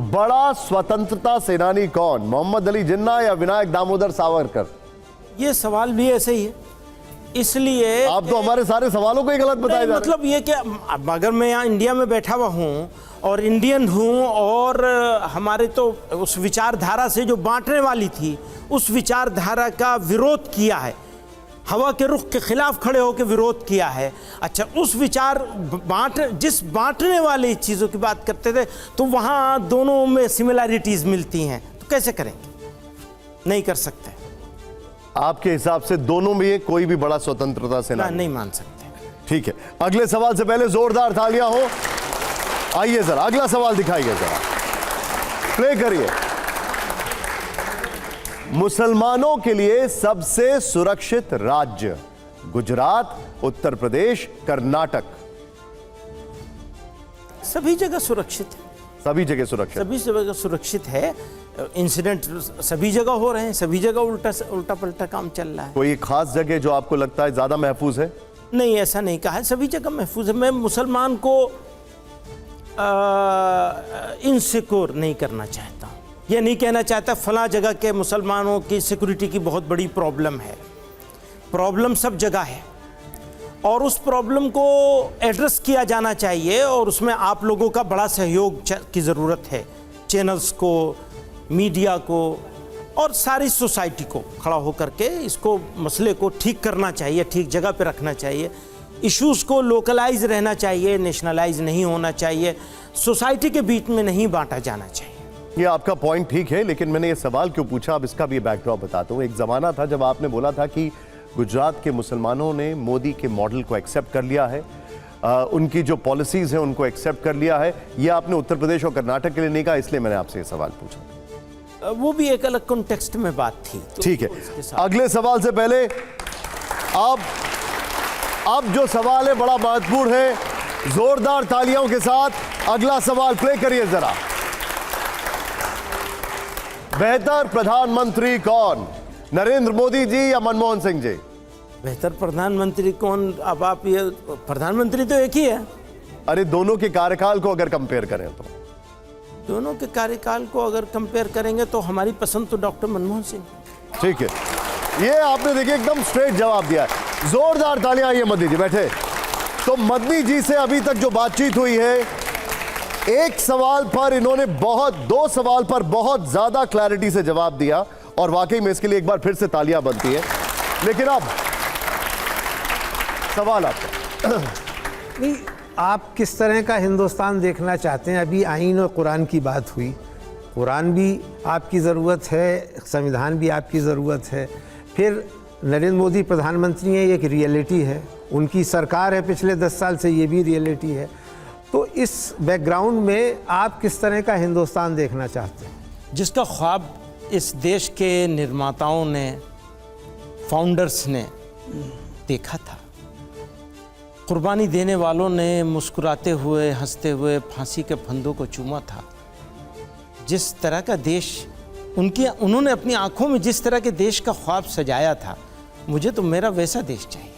बड़ा स्वतंत्रता सेनानी कौन, मोहम्मद अली जिन्ना या विनायक दामोदर सावरकर? ये सवाल भी ऐसे ही है, इसलिए आप तो हमारे सारे सवालों को ही गलत बताए जा रहे हैं। मतलब ये कि अब अगर मैं यहाँ इंडिया में बैठा हुआ हूँ और इंडियन हूँ और हमारे तो उस विचारधारा से जो बांटने वाली थी उस विचारधारा का विरोध किया है, हवा के रुख के खिलाफ खड़े होकर विरोध किया है। अच्छा, उस विचार जिस बांटने वाली चीज़ों की बात करते थे तो वहाँ दोनों में सिमिलैरिटीज़ मिलती हैं, तो कैसे करेंगे? नहीं कर सकते। आपके हिसाब से दोनों में कोई भी बड़ा स्वतंत्रता सेनानी नहीं मान सकते। ठीक है, अगले सवाल से पहले जोरदार तालियां हो। आइए जरा अगला सवाल दिखाइए, जरा प्ले करिए। मुसलमानों के लिए सबसे सुरक्षित राज्य, गुजरात, उत्तर प्रदेश, कर्नाटक? सभी जगह सुरक्षित है, सभी जगह सुरक्षित, सभी जगह सुरक्षित है। इंसिडेंट सभी जगह हो रहे हैं, सभी जगह उल्टा पलटा काम चल रहा है। कोई एक खास जगह जो आपको लगता है ज्यादा महफूज है? नहीं, ऐसा नहीं कहा है, सभी जगह महफूज है। मैं मुसलमान को इनसिक्योर नहीं करना चाहता हूँ। यह नहीं कहना चाहता फला जगह के मुसलमानों की सिक्योरिटी की बहुत बड़ी प्रॉब्लम है। प्रॉब्लम सब जगह है और उस प्रॉब्लम को एड्रेस किया जाना चाहिए और उसमें आप लोगों का बड़ा सहयोग की ज़रूरत है। चैनल्स को, मीडिया को और सारी सोसाइटी को खड़ा होकर के इसको मसले को ठीक करना चाहिए, ठीक जगह पे रखना चाहिए। इश्यूज़ को लोकलाइज रहना चाहिए, नेशनलाइज नहीं होना चाहिए, सोसाइटी के बीच में नहीं बांटा जाना चाहिए। ये आपका पॉइंट ठीक है, लेकिन मैंने ये सवाल क्यों पूछा, अब इसका भी बैकड्रॉप बताता हूँ। एक ज़माना था जब आपने बोला था कि गुजरात के मुसलमानों ने मोदी के मॉडल को एक्सेप्ट कर लिया है, उनकी जो पॉलिसीज़ हैं उनको एक्सेप्ट कर लिया है। ये आपने उत्तर प्रदेश और कर्नाटक के लिए नहीं कहा, इसलिए मैंने आपसे ये सवाल पूछा। वो भी एक अलग कॉन्टेक्स्ट में बात थी। तो ठीक है, अगले सवाल से पहले अब जो सवाल है बड़ा महत्वपूर्ण है, जोरदार तालियों के साथ अगला सवाल प्ले करिए जरा। बेहतर प्रधानमंत्री कौन, नरेंद्र मोदी जी या मनमोहन सिंह जी? बेहतर प्रधानमंत्री कौन? अब आप ये, प्रधानमंत्री तो एक ही है। अरे दोनों के कार्यकाल को अगर कंपेयर करें तो? दोनों के कार्यकाल को अगर कंपेयर करेंगे तो हमारी पसंद तो डॉक्टर मनमोहन सिंह। ठीक है, ये आपने देखिए एकदम स्ट्रेट जवाब दिया है। जोरदार तालियां। आइए मदनी जी बैठे। तो मदनी जी से अभी तक जो बातचीत हुई है, एक सवाल पर इन्होंने दो सवाल पर बहुत ज्यादा क्लैरिटी से जवाब दिया और वाकई में इसके लिए एक बार फिर से तालियां बनती है। लेकिन अब सवाल आपका। नहीं, आप किस तरह का हिंदुस्तान देखना चाहते हैं? अभी आईन और कुरान की बात हुई, कुरान भी आपकी ज़रूरत है, संविधान भी आपकी ज़रूरत है, फिर नरेंद्र मोदी प्रधानमंत्री हैं, ये एक रियलिटी है, उनकी सरकार है पिछले 10 साल से, ये भी रियलिटी है। तो इस बैकग्राउंड में आप किस तरह का हिंदुस्तान देखना चाहते हैं? जिसका ख्वाब इस देश के निर्माताओं ने, फाउंडर्स ने देखा था, कुर्बानी देने वालों ने मुस्कुराते हुए, हंसते हुए फांसी के फंदों को चूमा था। जिस तरह का देश उन्होंने अपनी आंखों में जिस तरह के देश का ख्वाब सजाया था, मुझे तो मेरा वैसा देश चाहिए।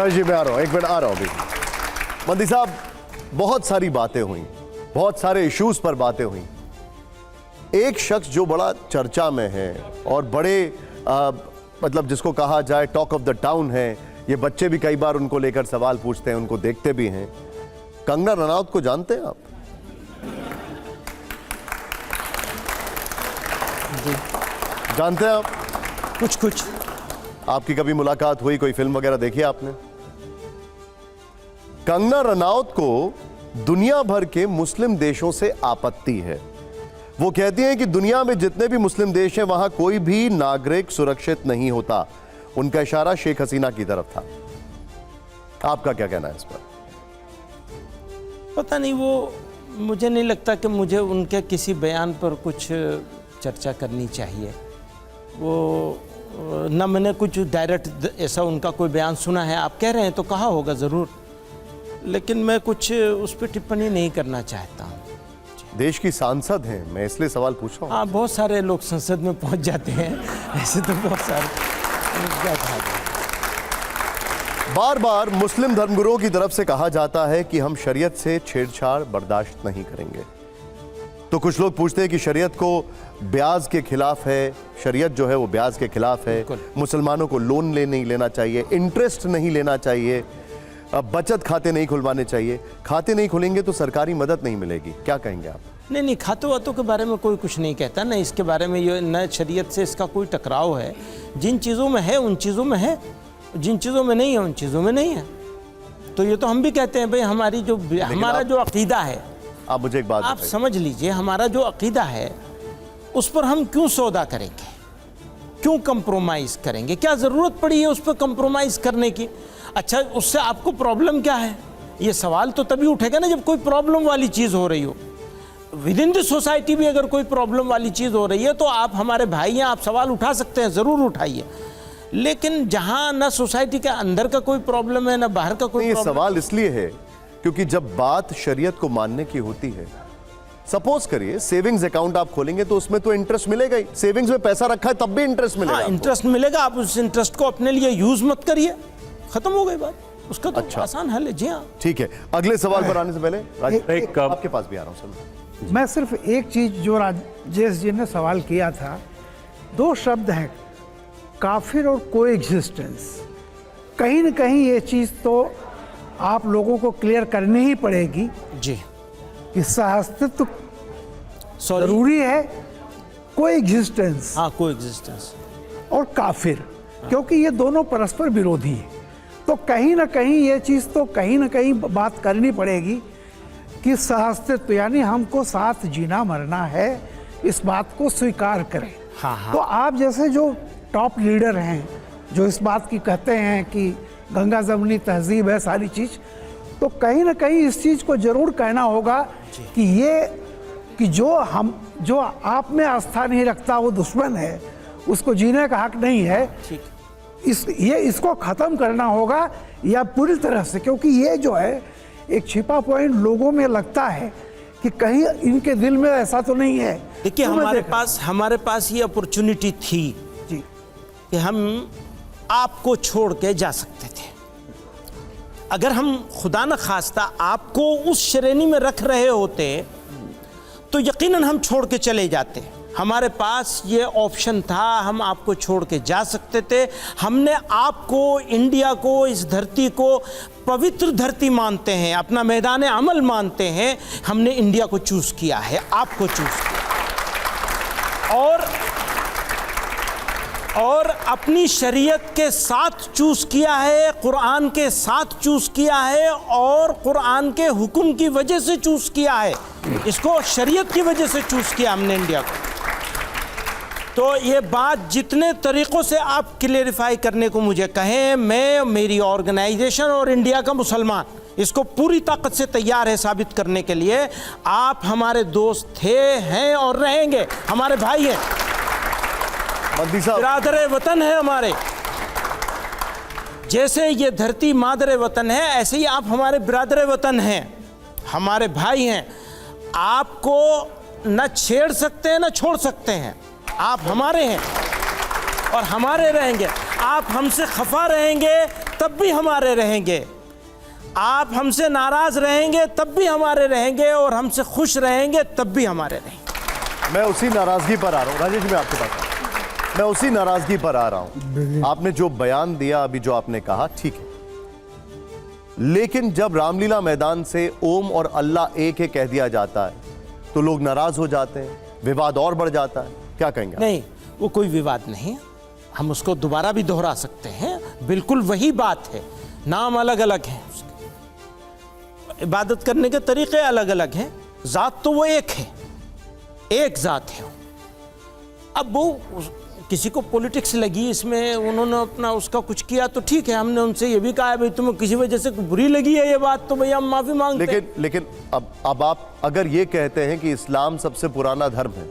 जी मैं आ रहा हूँ, एक मिनट आ रहा हूँ अभी। मंदी साहब, बहुत सारी बातें हुई, बहुत सारे इश्यूज पर बातें हुई। एक शख्स जो बड़ा चर्चा में है और बड़े मतलब जिसको कहा जाए टॉक ऑफ द टाउन है, ये बच्चे भी कई बार उनको लेकर सवाल पूछते हैं, उनको देखते भी हैं। कंगना रनौत को जानते हैं आप? जानते हैं आप? कुछ आपकी कभी मुलाकात हुई, कोई फिल्म वगैरह देखी आपने? कंगना रनौत को दुनिया भर के मुस्लिम देशों से आपत्ति है। वो कहती हैं कि दुनिया में जितने भी मुस्लिम देश हैं वहां कोई भी नागरिक सुरक्षित नहीं होता। उनका इशारा शेख हसीना की तरफ था। आपका क्या कहना है इस पर? पता नहीं, वो मुझे नहीं लगता कि मुझे उनके किसी बयान पर कुछ चर्चा करनी चाहिए। वो न मैंने कुछ डायरेक्ट ऐसा उनका कोई बयान सुना है। आप कह रहे हैं तो कहा होगा ज़रूर, लेकिन मैं कुछ उस पर टिप्पणी नहीं करना चाहता हूँ। देश की सांसद हैं, मैं इसलिए सवाल पूछ रहा हूँ। हाँ, बहुत सारे लोग संसद में पहुँच जाते हैं, ऐसे तो बहुत सारे। बार बार मुस्लिम धर्मगुरुओं की तरफ से कहा जाता है कि हम शरीयत से छेड़छाड़ बर्दाश्त नहीं करेंगे। तो कुछ लोग पूछते हैं कि शरीयत को ब्याज के खिलाफ है, शरीयत जो है वो ब्याज के खिलाफ है, मुसलमानों को लोन नहीं लेना चाहिए, इंटरेस्ट नहीं लेना चाहिए, बचत खाते नहीं खुलवाने चाहिए। खाते नहीं खुलेंगे तो सरकारी मदद नहीं मिलेगी। क्या कहेंगे आप? नहीं, खातों वातों के बारे में कोई कुछ नहीं कहता, न इसके बारे में ये न शरीयत से इसका कोई टकराव है। जिन चीज़ों में है उन चीज़ों में है, जिन चीज़ों में नहीं है उन चीज़ों में नहीं है। तो ये तो हम भी कहते हैं भाई, हमारा जो अकीदा है, आप मुझे एक बात आप समझ लीजिए, हमारा जो अकीदा है उस पर हम क्यों सौदा करेंगे, क्यों कंप्रोमाइज़ करेंगे? क्या ज़रूरत पड़ी है उस पर कंप्रोमाइज़ करने की? अच्छा, उससे आपको प्रॉब्लम क्या है? ये सवाल तो तभी उठेगा ना जब कोई प्रॉब्लम वाली चीज़ हो रही हो। विद इन द सोसाइटी भी अगर कोई प्रॉब्लम वाली चीज़ हो रही है तो आप हमारे भाई हैं, आप सवाल उठा सकते हैं, ज़रूर उठाइए। लेकिन जहाँ ना सोसाइटी के अंदर का कोई प्रॉब्लम है ना बाहर का कोई प्रॉब्लम। ये सवाल इसलिए है क्योंकि जब बात शरीयत को मानने की होती है, सपोज करिए सेविंग्स अकाउंट आप खोलेंगे तो उसमें तो इंटरेस्ट मिलेगा ही। सेविंग्स में पैसा रखा है तब भी इंटरेस्ट मिलेगा। इंटरेस्ट मिलेगा, आप उस इंटरेस्ट को अपने लिए यूज मत करिए, खत्म हो गई बात। उसका तो अच्छा, आसान हल है। जी हाँ, ठीक है। अगले सवाल पर आने से पहले आपके पास भी आ रहा हूं। मैं सिर्फ एक चीज जो राजेश जी ने सवाल किया था, दो शब्द हैं, काफिर और कोएग्जिस्टेंस। कहीं न कहीं ये चीज तो आप लोगों को क्लियर करनी ही पड़ेगी जी कि सहअस्तित्व जरूरी है, कोएग्जिस्टेंस। हाँ, कोएग्जिस्टेंस और काफिर, क्योंकि ये दोनों परस्पर विरोधी हैं। तो कहीं ना कहीं ये चीज़ तो कहीं ना कहीं बात करनी पड़ेगी कि सहअस्तित्व यानी हमको साथ जीना मरना है, इस बात को स्वीकार करें। हाँ। तो आप जैसे जो टॉप लीडर हैं जो इस बात की कहते हैं कि गंगा जमनी तहजीब है सारी चीज़, तो कहीं ना कहीं इस चीज़ को जरूर कहना होगा कि जो आप में आस्था नहीं रखता वो दुश्मन है, उसको जीने का हक नहीं है। इसको ख़त्म करना होगा या पूरी तरह से, क्योंकि ये जो है एक छिपा पॉइंट लोगों में लगता है कि कहीं इनके दिल में ऐसा तो नहीं है। देखिए, हमारे पास ये अपॉर्चुनिटी थी जी कि हम आपको छोड़ के जा सकते थे। अगर हम खुदा न खास्ता आपको उस श्रेणी में रख रहे होते तो यकीनन हम छोड़ के चले जाते। हमारे पास ये ऑप्शन था, हम आपको छोड़ के जा सकते थे। हमने आपको, इंडिया को, इस धरती को पवित्र धरती मानते हैं, अपना मैदान अमल मानते हैं। हमने इंडिया को चूज़ किया है, आपको चूज़ किया और अपनी शरीयत के साथ चूज़ किया है, कुरान के साथ चूज़ किया है और कुरान के हुक्म की वजह से चूज़ किया है। इसको शरीयत की वजह से चूज़ किया हमने इंडिया को। तो ये बात जितने तरीक़ों से आप क्लेरिफाई करने को मुझे कहें, मैं, मेरी ऑर्गेनाइजेशन और इंडिया का मुसलमान इसको पूरी ताकत से तैयार है साबित करने के लिए। आप हमारे दोस्त थे, हैं और रहेंगे, हमारे भाई हैं, बिरादर वतन है हमारे। जैसे ये धरती मादर वतन है, ऐसे ही आप हमारे बिरादर वतन हैं, हमारे भाई हैं। आपको न छेड़ सकते हैं न छोड़ सकते हैं। आप हमारे हैं और हमारे रहेंगे। आप हमसे खफा रहेंगे तब भी हमारे रहेंगे, आप हमसे नाराज रहेंगे तब भी हमारे रहेंगे और हमसे खुश रहेंगे तब भी हमारे रहेंगे। मैं उसी नाराजगी पर आ रहा हूँ राजेश जी, मैं आपके पास मैं उसी नाराजगी पर आ रहा हूँ। आपने जो बयान दिया, अभी जो आपने कहा, ठीक है, लेकिन जब रामलीला मैदान से ओम और अल्लाह एक है कह दिया जाता है तो लोग नाराज हो जाते हैं, विवाद और बढ़ जाता है। क्या कहेंगे? नहीं, वो कोई विवाद नहीं है, हम उसको दोबारा भी दोहरा सकते हैं। बिल्कुल वही बात है, नाम अलग अलग है उसके, इबादत करने के तरीक़े अलग अलग हैं, ज़ात तो वो एक है, एक ज़ात है। अब वो किसी को पॉलिटिक्स लगी इसमें, उन्होंने अपना उसका कुछ किया तो ठीक है, हमने उनसे ये भी कहा है भाई तुम्हें किसी वजह से बुरी लगी है ये बात तो भैया हम माफ़ी मांगते हैं। लेकिन अब आप अगर ये कहते हैं कि इस्लाम सबसे पुराना धर्म है,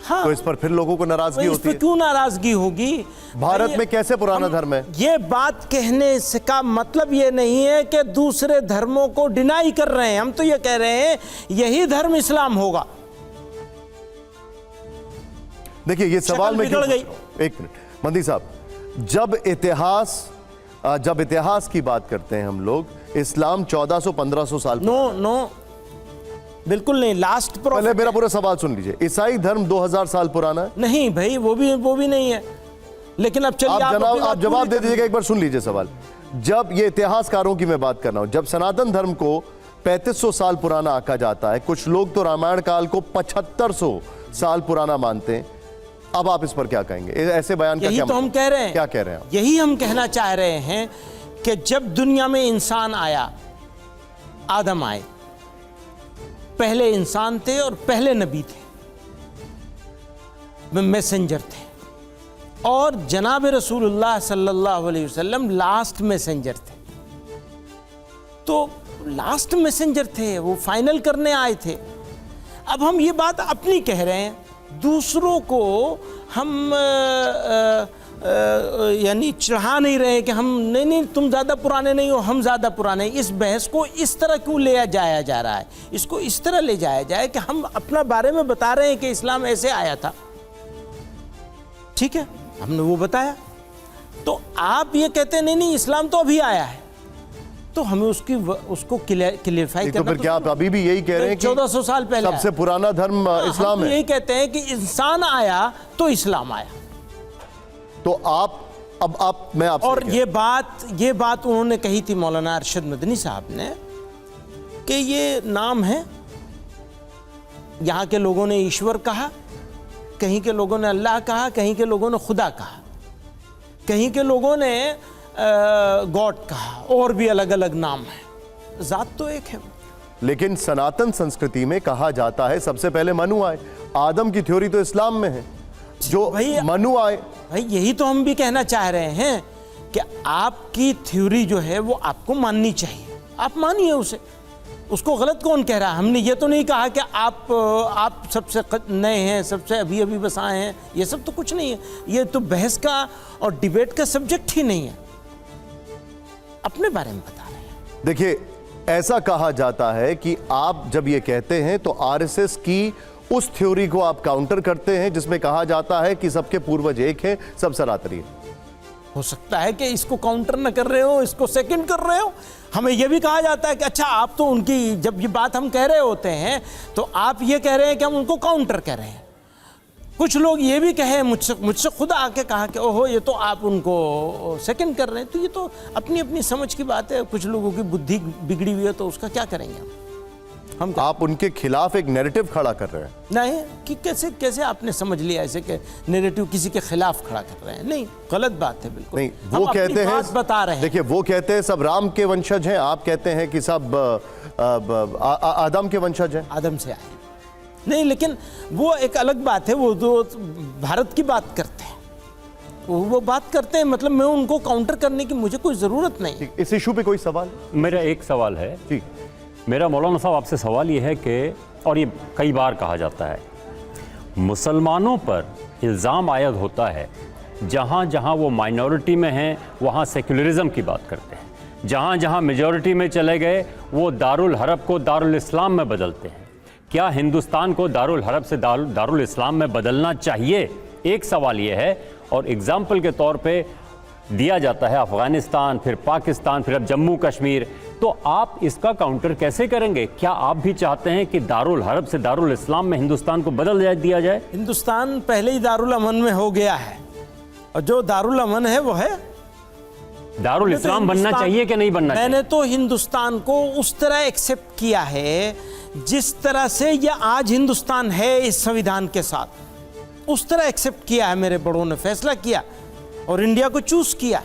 हाँ, तो इस पर फिर लोगों को नाराजगी इस होती पर है। क्यों नाराजगी होगी? भारत भाई, में कैसे पुराना धर्म है? ये बात कहने से का मतलब ये नहीं है कि दूसरे धर्मों को डिनाई कर रहे हैं, हम तो ये कह रहे हैं यही धर्म इस्लाम होगा। देखिए ये सवाल में बिगड़ गई। एक मिनट मंदी साहब, जब इतिहास की बात करते हैं हम लोग, इस्लाम 1400-1500 साल नो बिल्कुल नहीं, लास्ट पहले मेरा पूरा सवाल सुन लीजिए। ईसाई धर्म 2000 साल पुराना है। नहीं भाई, वो भी नहीं है। लेकिन अब चलिए आप जवाब दे दीजिएगा, एक बार सुन लीजिए सवाल। जब ये इतिहासकारों की मैं बात कर रहा हूं, जब सनातन धर्म को 3500 साल पुराना आका जाता है, कुछ लोग तो रामायण काल को 7500 साल पुराना मानते हैं, अब आप इस पर क्या कहेंगे? ऐसे बयान का यही क्या तो हम कह रहे हैं। क्या कह रहे हैं आप? यही हम कहना चाह रहे हैं कि जब दुनिया में इंसान आया, आदम आए, पहले इंसान थे और पहले नबी थे, मैसेंजर थे, और जनाब रसूलुल्लाह सल्लल्लाहु अलैहि वसल्लम लास्ट मैसेंजर थे। तो लास्ट मैसेंजर थे, वो फाइनल करने आए थे। अब हम ये बात अपनी कह रहे हैं, दूसरों को हम यानी चढ़ा नहीं रहे कि हम नहीं तुम ज़्यादा पुराने नहीं हो, हम ज़्यादा पुराने। इस बहस को इस तरह क्यों ले जाया जा रहा है? इसको इस तरह ले जाया जाए कि हम अपना बारे में बता रहे हैं कि इस्लाम ऐसे आया था, ठीक है, हमने वो बताया। तो आप ये कहते हैं नहीं इस्लाम तो अभी आया है, तो हमें उसको क्लियरफाई करना। तो फिर क्या आप अभी भी यही कह रहे हैं कि 1400 साल पहले सबसे पुराना धर्म इस्लाम हम है? यही कहते हैं कि इंसान आया तो इस्लाम आया। तो मैं आपसे और ये बात उन्होंने कही थी मौलाना अरशद मदनी साहब ने कि ये नाम है, यहाँ के लोगों ने ईश्वर कहा, कहीं के लोगों ने अल्लाह कहा, कहीं के लोगों ने खुदा कहा, कहीं के लोगों ने गॉड कहा, और भी अलग अलग नाम है, जात तो एक है। लेकिन सनातन संस्कृति में कहा जाता है सबसे पहले मनु आए। आदम की थ्योरी तो इस्लाम में है, जो मनु आए। भाई यही तो हम भी कहना चाह रहे हैं कि आपकी थ्योरी जो है वो आपको माननी चाहिए, आप मानिए उसे, उसको गलत कौन कह रहा है? हमने ये तो नहीं कहा कि आप सबसे नए हैं, सबसे अभी बस आए हैं, ये सब तो कुछ नहीं है। ये तो बहस का और डिबेट का सब्जेक्ट ही नहीं है, अपने बारे में बता रहे हैं। देखिए ऐसा कहा जाता है कि आप जब ये कहते हैं तो आरएसएस की उस थ्योरी को आप काउंटर करते हैं जिसमें कहा जाता है कि सबके पूर्वज एक हैं, सब सनातनी हैं। हो सकता है कि इसको काउंटर न कर रहे हो, इसको सेकंड कर रहे हो। हमें यह भी कहा जाता है कि अच्छा आप तो उनकी, जब ये बात हम कह रहे होते हैं तो आप ये कह रहे हैं कि हम उनको काउंटर कर रहे हैं। कुछ लोग ये भी कहे, मुझसे खुद आके कहा कि ओहो ये तो आप उनको सेकंड कर रहे हैं। तो ये तो अपनी अपनी समझ की बात है, कुछ लोगों की बुद्धि बिगड़ी हुई है तो उसका क्या करेंगे हम। आप उनके खिलाफ एक नैरेटिव खड़ा कर रहे हैं। नहीं कि कैसे आपने समझ लिया ऐसे कि नैरेटिव किसी के खिलाफ खड़ा कर रहे हैं? नहीं, गलत बात है बिल्कुल। नहीं, वो कहते हैं, बता रहे हैं। देखिए वो कहते हैं सब राम के वंशज हैं, आप कहते हैं कि सब आदम के वंशज हैं। आदम से आए नहीं, लेकिन वो एक अलग बात है। वो तो भारत की बात करते हैं, वो बात करते हैं, मतलब मैं उनको काउंटर करने की मुझे कोई ज़रूरत नहीं। इस इशू पे कोई सवाल? मेरा एक सवाल है जी, मेरा मौलाना साहब आपसे सवाल ये है कि, और ये कई बार कहा जाता है, मुसलमानों पर इल्ज़ाम आयद होता है जहाँ जहाँ वो माइनॉरिटी में हैं वहाँ सेक्युलरिज़म की बात करते हैं, जहाँ जहाँ मेजॉरिटी में चले गए वो दारुल हरब को दारुल इस्लाम में बदलते हैं। क्या हिंदुस्तान को दारुल हरब से दारुल इस्लाम में बदलना चाहिए? एक सवाल ये है। और एग्ज़ाम्पल के तौर पे दिया जाता है अफ़गानिस्तान, फिर पाकिस्तान, फिर अब जम्मू कश्मीर। तो आप इसका काउंटर कैसे करेंगे? क्या आप भी चाहते हैं कि दारुल हरब से दारुल इस्लाम में हिंदुस्तान को बदल दिया जाए? हिंदुस्तान पहले ही दारुल अमन में हो गया है, और जो दारुल अमन है वो है दारुल इस्लाम बनना चाहिए कि नहीं बनना चाहिए? मैंने तो हिंदुस्तान को उस तरह एक्सेप्ट किया है जिस तरह से यह आज हिंदुस्तान है इस संविधान के साथ, उस तरह एक्सेप्ट किया है। मेरे बड़ों ने फैसला किया और इंडिया को चूज किया।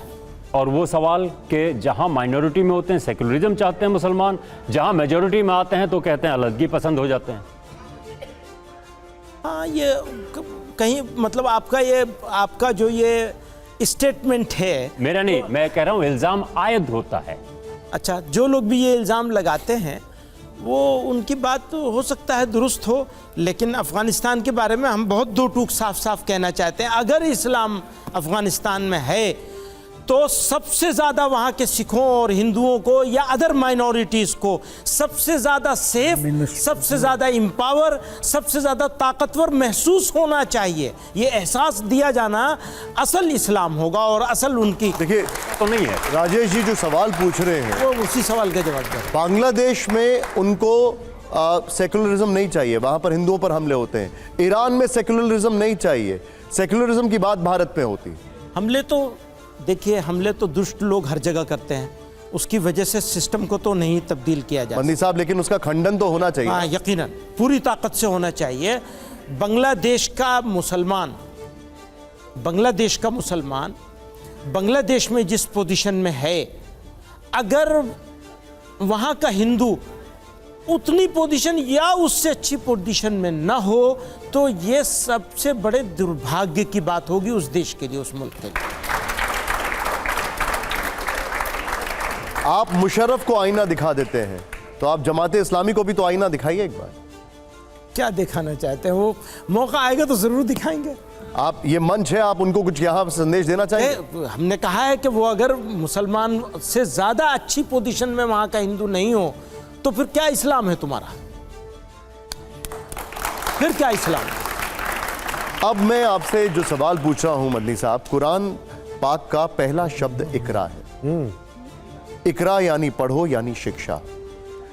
और वो सवाल कि जहाँ माइनॉरिटी में होते हैं सेकुलरिज्म चाहते हैं मुसलमान, जहाँ मेजॉरिटी में आते हैं तो कहते हैं अलग पसंद हो जाते हैं। हाँ, ये कहीं मतलब आपका जो ये स्टेटमेंट है, मेरा नहीं, मैं कह रहा हूँ इल्ज़ाम आयद होता है। अच्छा, जो लोग भी ये इल्ज़ाम लगाते हैं वो उनकी बात तो हो सकता है दुरुस्त हो, लेकिन अफ़गानिस्तान के बारे में हम बहुत दो टूक साफ साफ कहना चाहते हैं। अगर इस्लाम अफ़गानिस्तान में है तो सबसे ज़्यादा वहाँ के सिखों और हिंदुओं को या अदर माइनॉरिटीज़ को सबसे ज़्यादा सेफ, सबसे ज़्यादा इम्पावर, सबसे ज़्यादा ताकतवर महसूस होना चाहिए। ये एहसास दिया जाना असल इस्लाम होगा और असल उनकी देखिए तो नहीं है। राजेश जी जो सवाल पूछ रहे हैं, वो उसी सवाल का जवाब दें। बांग्लादेश में उनको सेकुलरिज्म नहीं चाहिए, वहां पर हिंदुओं पर हमले होते हैं। ईरान में सेकुलरिज्म नहीं चाहिए, सेकुलरिज्म की बात भारत में होती। हमले तो देखिए, हमले तो दुष्ट लोग हर जगह करते हैं, उसकी वजह से सिस्टम को तो नहीं तब्दील किया जा बंदी साहब, लेकिन उसका खंडन तो होना चाहिए। हाँ, यकीनन पूरी ताकत से होना चाहिए। बांग्लादेश का मुसलमान बांग्लादेश में जिस पोजीशन में है, अगर वहाँ का हिंदू उतनी पोजीशन या उससे अच्छी पोजीशन में न हो तो ये सबसे बड़े दुर्भाग्य की बात होगी उस देश के लिए, उस मुल्क के लिए। आप मुशर्रफ को आईना दिखा देते हैं, तो आप जमाते इस्लामी को भी तो आईना दिखाइए एक बार। क्या दिखाना चाहते हैं? वो मौका आएगा तो जरूर दिखाएंगे। आप, ये मंच है, आप उनको कुछ यहाँ संदेश देना चाहिए। हमने कहा है कि वो अगर मुसलमान से ज्यादा अच्छी पोजीशन में वहां का हिंदू नहीं हो तो फिर क्या इस्लाम है तुम्हारा? फिर क्या इस्लाम है? अब मैं आपसे जो सवाल पूछ रहा हूं मदनी साहब, कुरान पाक का पहला शब्द इकरा है। इकरा यानी पढ़ो, यानी शिक्षा।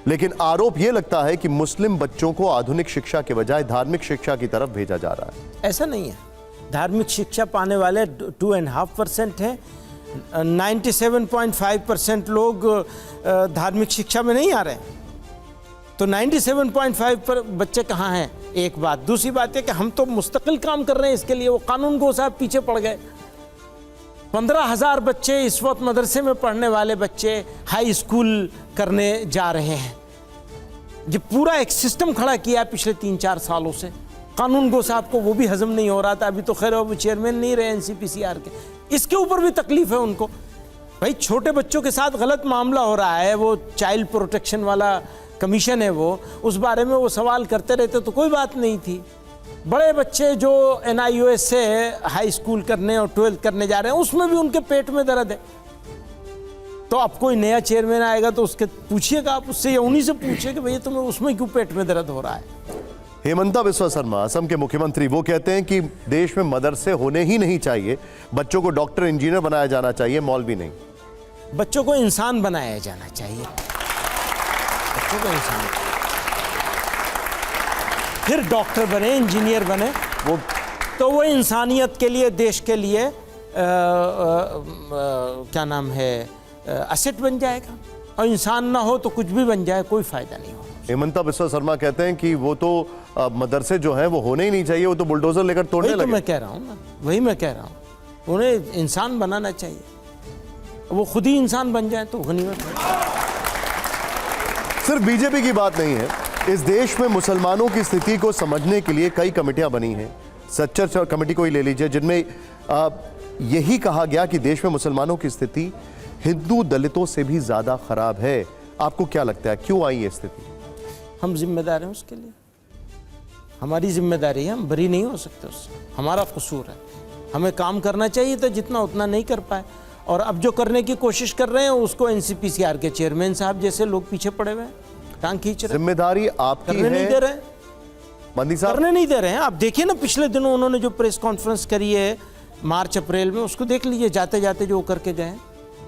लेकिन आरोप यह लगता है कि मुस्लिम बच्चों को आधुनिक शिक्षा के बजाय धार्मिक शिक्षा की तरफ भेजा जा रहा है। ऐसा नहीं है। धार्मिक शिक्षा पाने वाले 2.5% हैं। 97.5% लोग धार्मिक शिक्षा में नहीं आ रहे हैं। तो 97.5 पर बच्चे कहाँ हैं? एक बात। दूसरी बात है कि हम तो मुस्तकिल काम कर रहे हैं इसके लिए। वो कानून गो साहब पीछे पड़ गए। 15,000 बच्चे इस वक्त मदरसे में पढ़ने वाले बच्चे हाई स्कूल करने जा रहे हैं। ये पूरा एक सिस्टम खड़ा किया है पिछले 3-4 सालों से। कानून गो साहब को वो भी हजम नहीं हो रहा था। अभी तो खैर वो चेयरमैन नहीं रहे NCPCR के। इसके ऊपर भी तकलीफ है उनको। भाई, छोटे बच्चों के साथ गलत मामला हो रहा है। वो चाइल्ड प्रोटेक्शन वाला कमीशन है, वो उस बारे में वो सवाल करते रहते तो कोई बात नहीं थी। बड़े बच्चे जो NIOS से हाई स्कूल करने और 12th करने जा रहे हैं, उसमें भी उनके पेट में दर्द है। तो अब कोई नया चेयरमैन आएगा तो उसके पूछिएगा आप उससे, या उन्हीं से पूछिए कि भैया तुम्हें उसमें क्यों पेट में दर्द हो रहा है। हेमंता बिस्वा शर्मा, असम के मुख्यमंत्री, वो कहते हैं कि देश में मदरसे होने ही नहीं चाहिए, बच्चों को डॉक्टर इंजीनियर बनाया जाना चाहिए, मौलवी नहीं। बच्चों को इंसान बनाया जाना चाहिए। बच्चों को इंसान, फिर डॉक्टर बने, इंजीनियर बने, वो इंसानियत के लिए, देश के लिए क्या नाम है, असेट बन जाएगा। और इंसान ना हो तो कुछ भी बन जाए, कोई फायदा नहीं हो। हेमंता बिस्वा शर्मा कहते हैं कि वो तो मदरसे जो हैं वो होने ही नहीं चाहिए, वो तो बुलडोजर लेकर तोड़ने लगे। तो मैं कह रहा हूँ ना, वही मैं कह रहा हूँ, उन्हें इंसान बनाना चाहिए। वो खुद ही इंसान बन जाए तो गनीमत है। सिर्फ बीजेपी की बात नहीं है, इस देश में मुसलमानों की स्थिति को समझने के लिए कई कमेटियां बनी हैं। सच्चर कमेटी को ही ले लीजिए, जिनमें यही कहा गया कि देश में मुसलमानों की स्थिति हिंदू दलितों से भी ज्यादा खराब है। आपको क्या लगता है, क्यों आई ये स्थिति? हम जिम्मेदार हैं उसके लिए, हमारी जिम्मेदारी है। हम बरी नहीं हो सकते उससे, हमारा कसूर है। हमें काम करना चाहिए था जितना, उतना नहीं कर पाए। और अब जो करने की कोशिश कर रहे हैं उसको NCPCR के चेयरमैन साहब जैसे लोग पीछे पड़े हुए हैं, टांग खींच रहे हैं। जिम्मेदारी आपकी करने नहीं दे रहे, बंदी साहब करने नहीं दे रहे हैं। आप देखिए ना, पिछले दिनों उन्होंने जो प्रेस कॉन्फ्रेंस करी है मार्च अप्रैल में, उसको देख लीजिए। जाते जाते जो करके गए,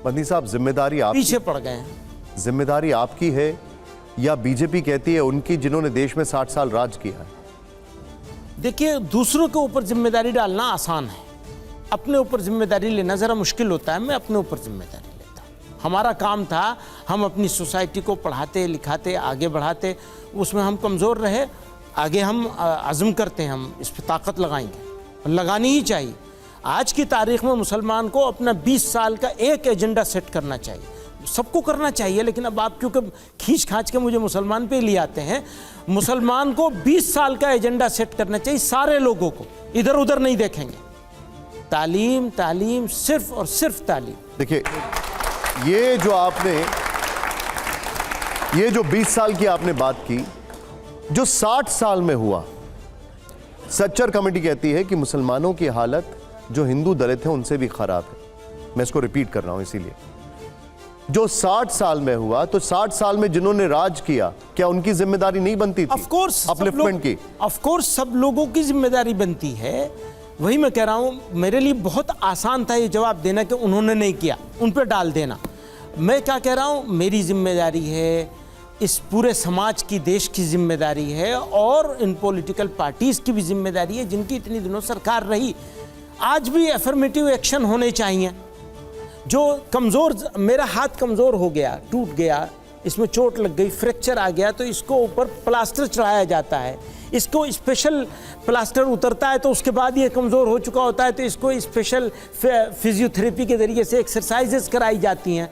बंदी साहब, जिम्मेदारी आप पीछे पड़ गए हैं। जिम्मेदारी आपकी है या बीजेपी कहती है उनकी, जिन्होंने देश में 60 साल राज किया है? देखिए, दूसरों के ऊपर जिम्मेदारी डालना आसान है, अपने ऊपर जिम्मेदारी लेना ज़रा मुश्किल होता है। मैं अपने ऊपर जिम्मेदारी लेता हूँ। हमारा काम था, हम अपनी सोसाइटी को पढ़ाते लिखाते आगे बढ़ाते। उसमें हम कमज़ोर रहे, आगे हम अज़्म करते हैं, हम इस पर ताकत लगाएंगे, लगानी ही चाहिए। आज की तारीख में मुसलमान को अपना 20 साल का एक एजेंडा सेट करना चाहिए, सबको करना चाहिए, लेकिन अब आप क्योंकि खींच खांच के मुझे मुसलमान पे ले आते हैं, मुसलमान को 20 साल का एजेंडा सेट करना चाहिए, सारे लोगों को, इधर उधर नहीं देखेंगे। तालीम तालीम, सिर्फ और सिर्फ तालीम। देखिए, ये जो 20 साल की आपने बात की, जो 60 साल में हुआ, सच्चर कमेटी कहती है कि मुसलमानों की हालत जो हिंदू दलित हैं उनसे भी खराब है। मैं इसको रिपीट कर रहा हूं इसीलिए, जो 60 साल में हुआ, तो 60 साल में जिन्होंने राज किया, क्या उनकी जिम्मेदारी नहीं बनती थी ऑफ कोर्स अपलिफ्टमेंट की? ऑफ कोर्स सब लोगों की जिम्मेदारी बनती है। वही मैं कह रहा हूं, मेरे लिए बहुत आसान था ये जवाब देना कि उन्होंने नहीं किया, उन पर डाल देना। मैं क्या कह रहा हूं, मेरी जिम्मेदारी है, इस पूरे समाज की, देश की जिम्मेदारी है, और इन पॉलिटिकल पार्टीज की भी जिम्मेदारी है जिनकी इतनी दिनों सरकार रही। आज भी एफर्मेटिव एक्शन होने चाहिए। जो कमज़ोर, मेरा हाथ कमज़ोर हो गया, टूट गया, इसमें चोट लग गई, फ्रैक्चर आ गया, तो इसको ऊपर प्लास्टर चढ़ाया जाता है, इसको स्पेशल प्लास्टर उतरता है, तो उसके बाद ये कमज़ोर हो चुका होता है, तो इसको स्पेशल फिजियोथेरेपी के ज़रिए से एक्सरसाइजेस कराई जाती हैं।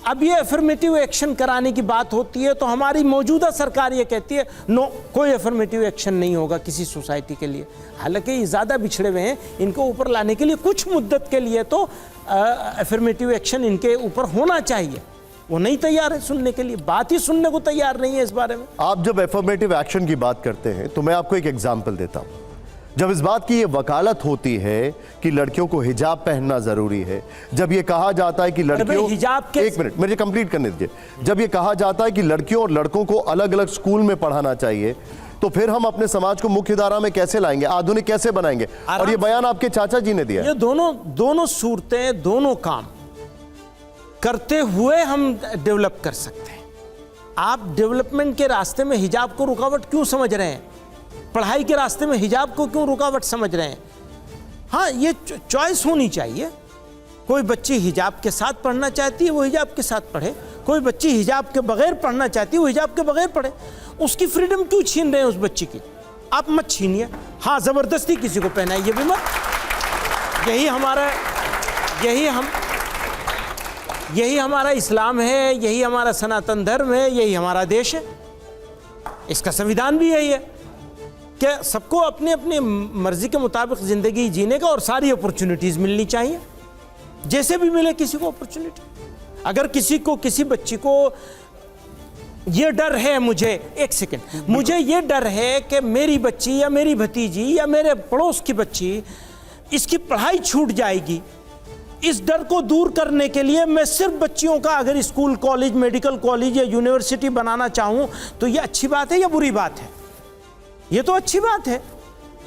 अब ये एफर्मेटिव एक्शन कराने की बात होती है तो हमारी मौजूदा सरकार ये कहती है नो, कोई एफर्मेटिव एक्शन नहीं होगा किसी सोसाइटी के लिए। हालांकि ये ज़्यादा बिछड़े हुए हैं, इनको ऊपर लाने के लिए कुछ मुद्दत के लिए तो एफर्मेटिव एक्शन इनके ऊपर होना चाहिए। वो नहीं तैयार है सुनने के लिए, बात ही सुनने को तैयार नहीं है इस बारे में। आप जब एफर्मेटिव एक्शन की बात करते हैं तो मैं आपको एक एग्जाम्पल देता हूं। जब इस बात की ये वकालत होती है कि लड़कियों को हिजाब पहनना जरूरी है, जब ये कहा जाता है कि लड़कियों, हिजाब के, एक मिनट मुझे कंप्लीट करने दीजिए, जब ये कहा जाता है कि लड़कियों और लड़कों को अलग अलग स्कूल में पढ़ाना चाहिए, तो फिर हम अपने समाज को मुख्य धारा में कैसे लाएंगे, आधुनिक कैसे बनाएंगे? और ये बयान आपके चाचा जी ने दिया। ये दोनों सूरतें, दोनों काम करते हुए हम डेवलप कर सकते हैं। आप डेवलपमेंट के रास्ते में हिजाब को रुकावट क्यों समझ रहे हैं? पढ़ाई के रास्ते में हिजाब को क्यों रुकावट समझ रहे हैं? हाँ, ये चॉइस होनी चाहिए। कोई बच्ची हिजाब के साथ पढ़ना चाहती है, वो हिजाब के साथ पढ़े। कोई बच्ची हिजाब के बगैर पढ़ना चाहती है, वो हिजाब के बगैर पढ़े। उसकी फ्रीडम क्यों छीन रहे हैं उस बच्ची की? आप मत छीनिए। हाँ, जबरदस्ती किसी को पहनाइए भी मत। यही हमारा इस्लाम है, यही हमारा सनातन धर्म है, यही हमारा देश है। इसका संविधान भी यही है कि सबको अपनी अपनी मर्जी के मुताबिक जिंदगी जीने का और सारी अपॉर्चुनिटीज मिलनी चाहिए, जैसे भी मिले किसी को अपॉर्चुनिटी। अगर किसी बच्ची को ये डर है, मुझे ये डर है कि मेरी बच्ची या मेरी भतीजी या मेरे पड़ोस की बच्ची, इसकी पढ़ाई छूट जाएगी, इस डर को दूर करने के लिए मैं सिर्फ बच्चियों का अगर स्कूल, कॉलेज, मेडिकल कॉलेज या यूनिवर्सिटी बनाना चाहूं, तो ये अच्छी बात है या बुरी बात है? ये तो अच्छी बात है।